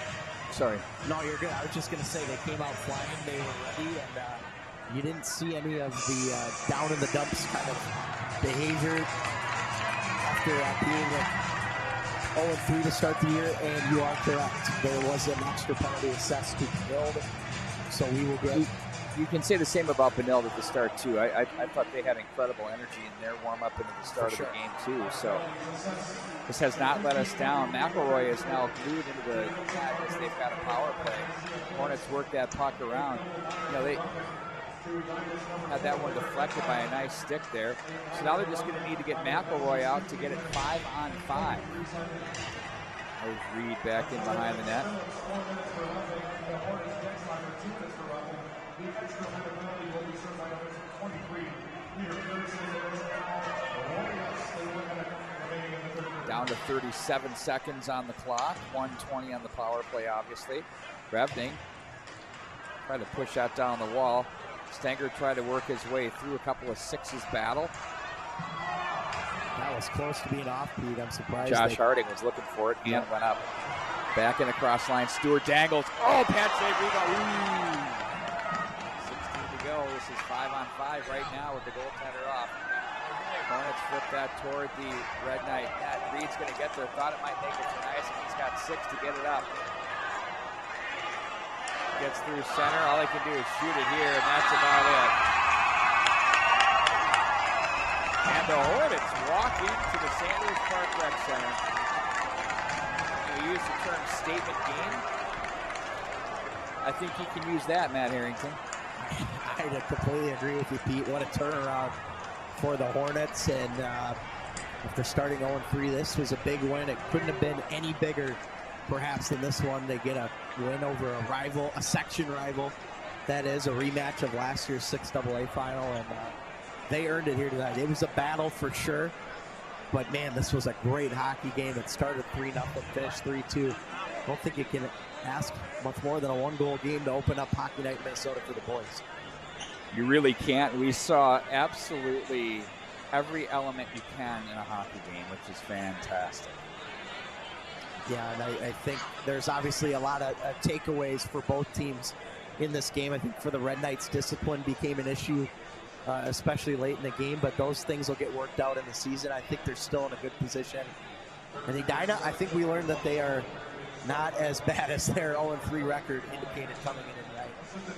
sorry. No, you're good. I was just going to say they came out flying. They were ready, and you didn't see any of the down in the dumps kind of behavior after being like 0-3 to start the year. And you are correct. There was an extra penalty assessed to Benilde, so we will get. You can say the same about Benilde at the start, too. I thought they had incredible energy in their warm-up into the start of the game, too. So this has not let us down. McElroy is now glued into the madness. They've got a power play. Hornets work that puck around. You know, they had that one deflected by a nice stick there. So now they're just going to need to get McElroy out to get it 5-on-5. There's Reed back in behind the net. Down to 37 seconds on the clock. 1:20 on the power play, obviously. Grevning tried to push that down the wall. Stenger tried to work his way through a couple of sixes battle. That was close to being off, Pete. I'm surprised. Josh Harding was looking for it and went up. Back in the cross line. Stewart dangles. Oh, pad save rebound. Ooh. 16 to go. This is 5-on-5 right now with the goaltender off. Hornets flip that toward the Red Knight net. Reed's going to get there. Thought it might make it for nice, and he's got 6 to get it up. Gets through center. All he can do is shoot it here, and that's about it. And the Hornets walk into the St. Louis Park Rec Center. We use the term statement game. I think he can use that, Matt Harrington. I completely agree with you, Pete. What a turnaround for the Hornets. And if they're starting 0-3, this was a big win. It couldn't have been any bigger, perhaps, than this one. They get a win over a rival, a section rival. That is a rematch of last year's 6AA final, and they earned it here tonight. It was a battle for sure, but man, this was a great hockey game. It started 3-0, finished 3-2. I don't think you can ask much more than a one-goal game to open up Hockey Night in Minnesota for the boys. You really can't. We saw absolutely every element you can in a hockey game, which is fantastic. Yeah, and I think there's obviously a lot of takeaways for both teams in this game. I think for the Red Knights, discipline became an issue, especially late in the game, but those things will get worked out in the season. I think they're still in a good position. And Edina, I think we learned that they are not as bad as their 0-3 record indicated coming in tonight.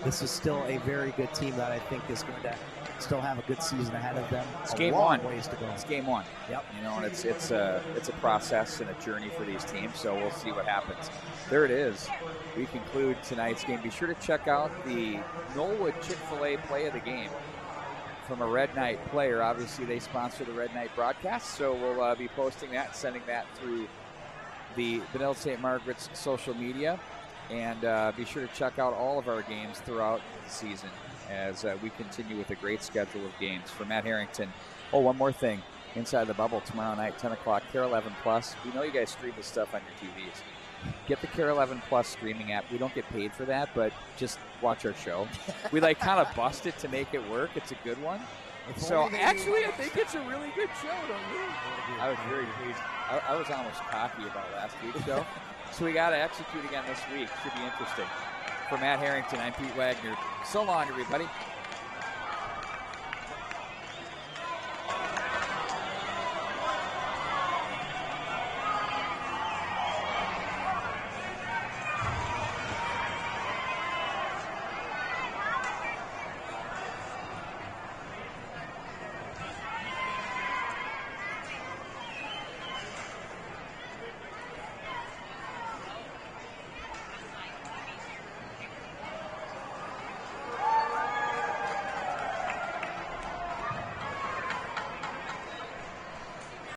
This is still a very good team that I think is going to still have a good season ahead of them. It's game one. Ways to go. It's game one. Yep. You know, and it's a process and a journey for these teams. So we'll see what happens. There it is. We conclude tonight's game. Be sure to check out the Knollwood Chick-fil-A play of the game from a Red Knight player. Obviously, they sponsor the Red Knight broadcast, so we'll be posting that, sending that through the Benilde-St. Margaret's social media. And be sure to check out all of our games throughout the season as we continue with a great schedule of games. For Matt Harrington, one more thing. Inside the Bubble tomorrow night, 10 o'clock, Kare 11 Plus. We know you guys stream this stuff on your TVs. Get the Kare 11 Plus streaming app. We don't get paid for that, but just watch our show. We kind of bust it to make it work. It's a good one. So actually, I think it's a really good show, don't you? I was very pleased. I was almost cocky about last week's show. So we got to execute again this week. Should be interesting. For Matt Harrington, I'm Pete Wagner. So long, everybody.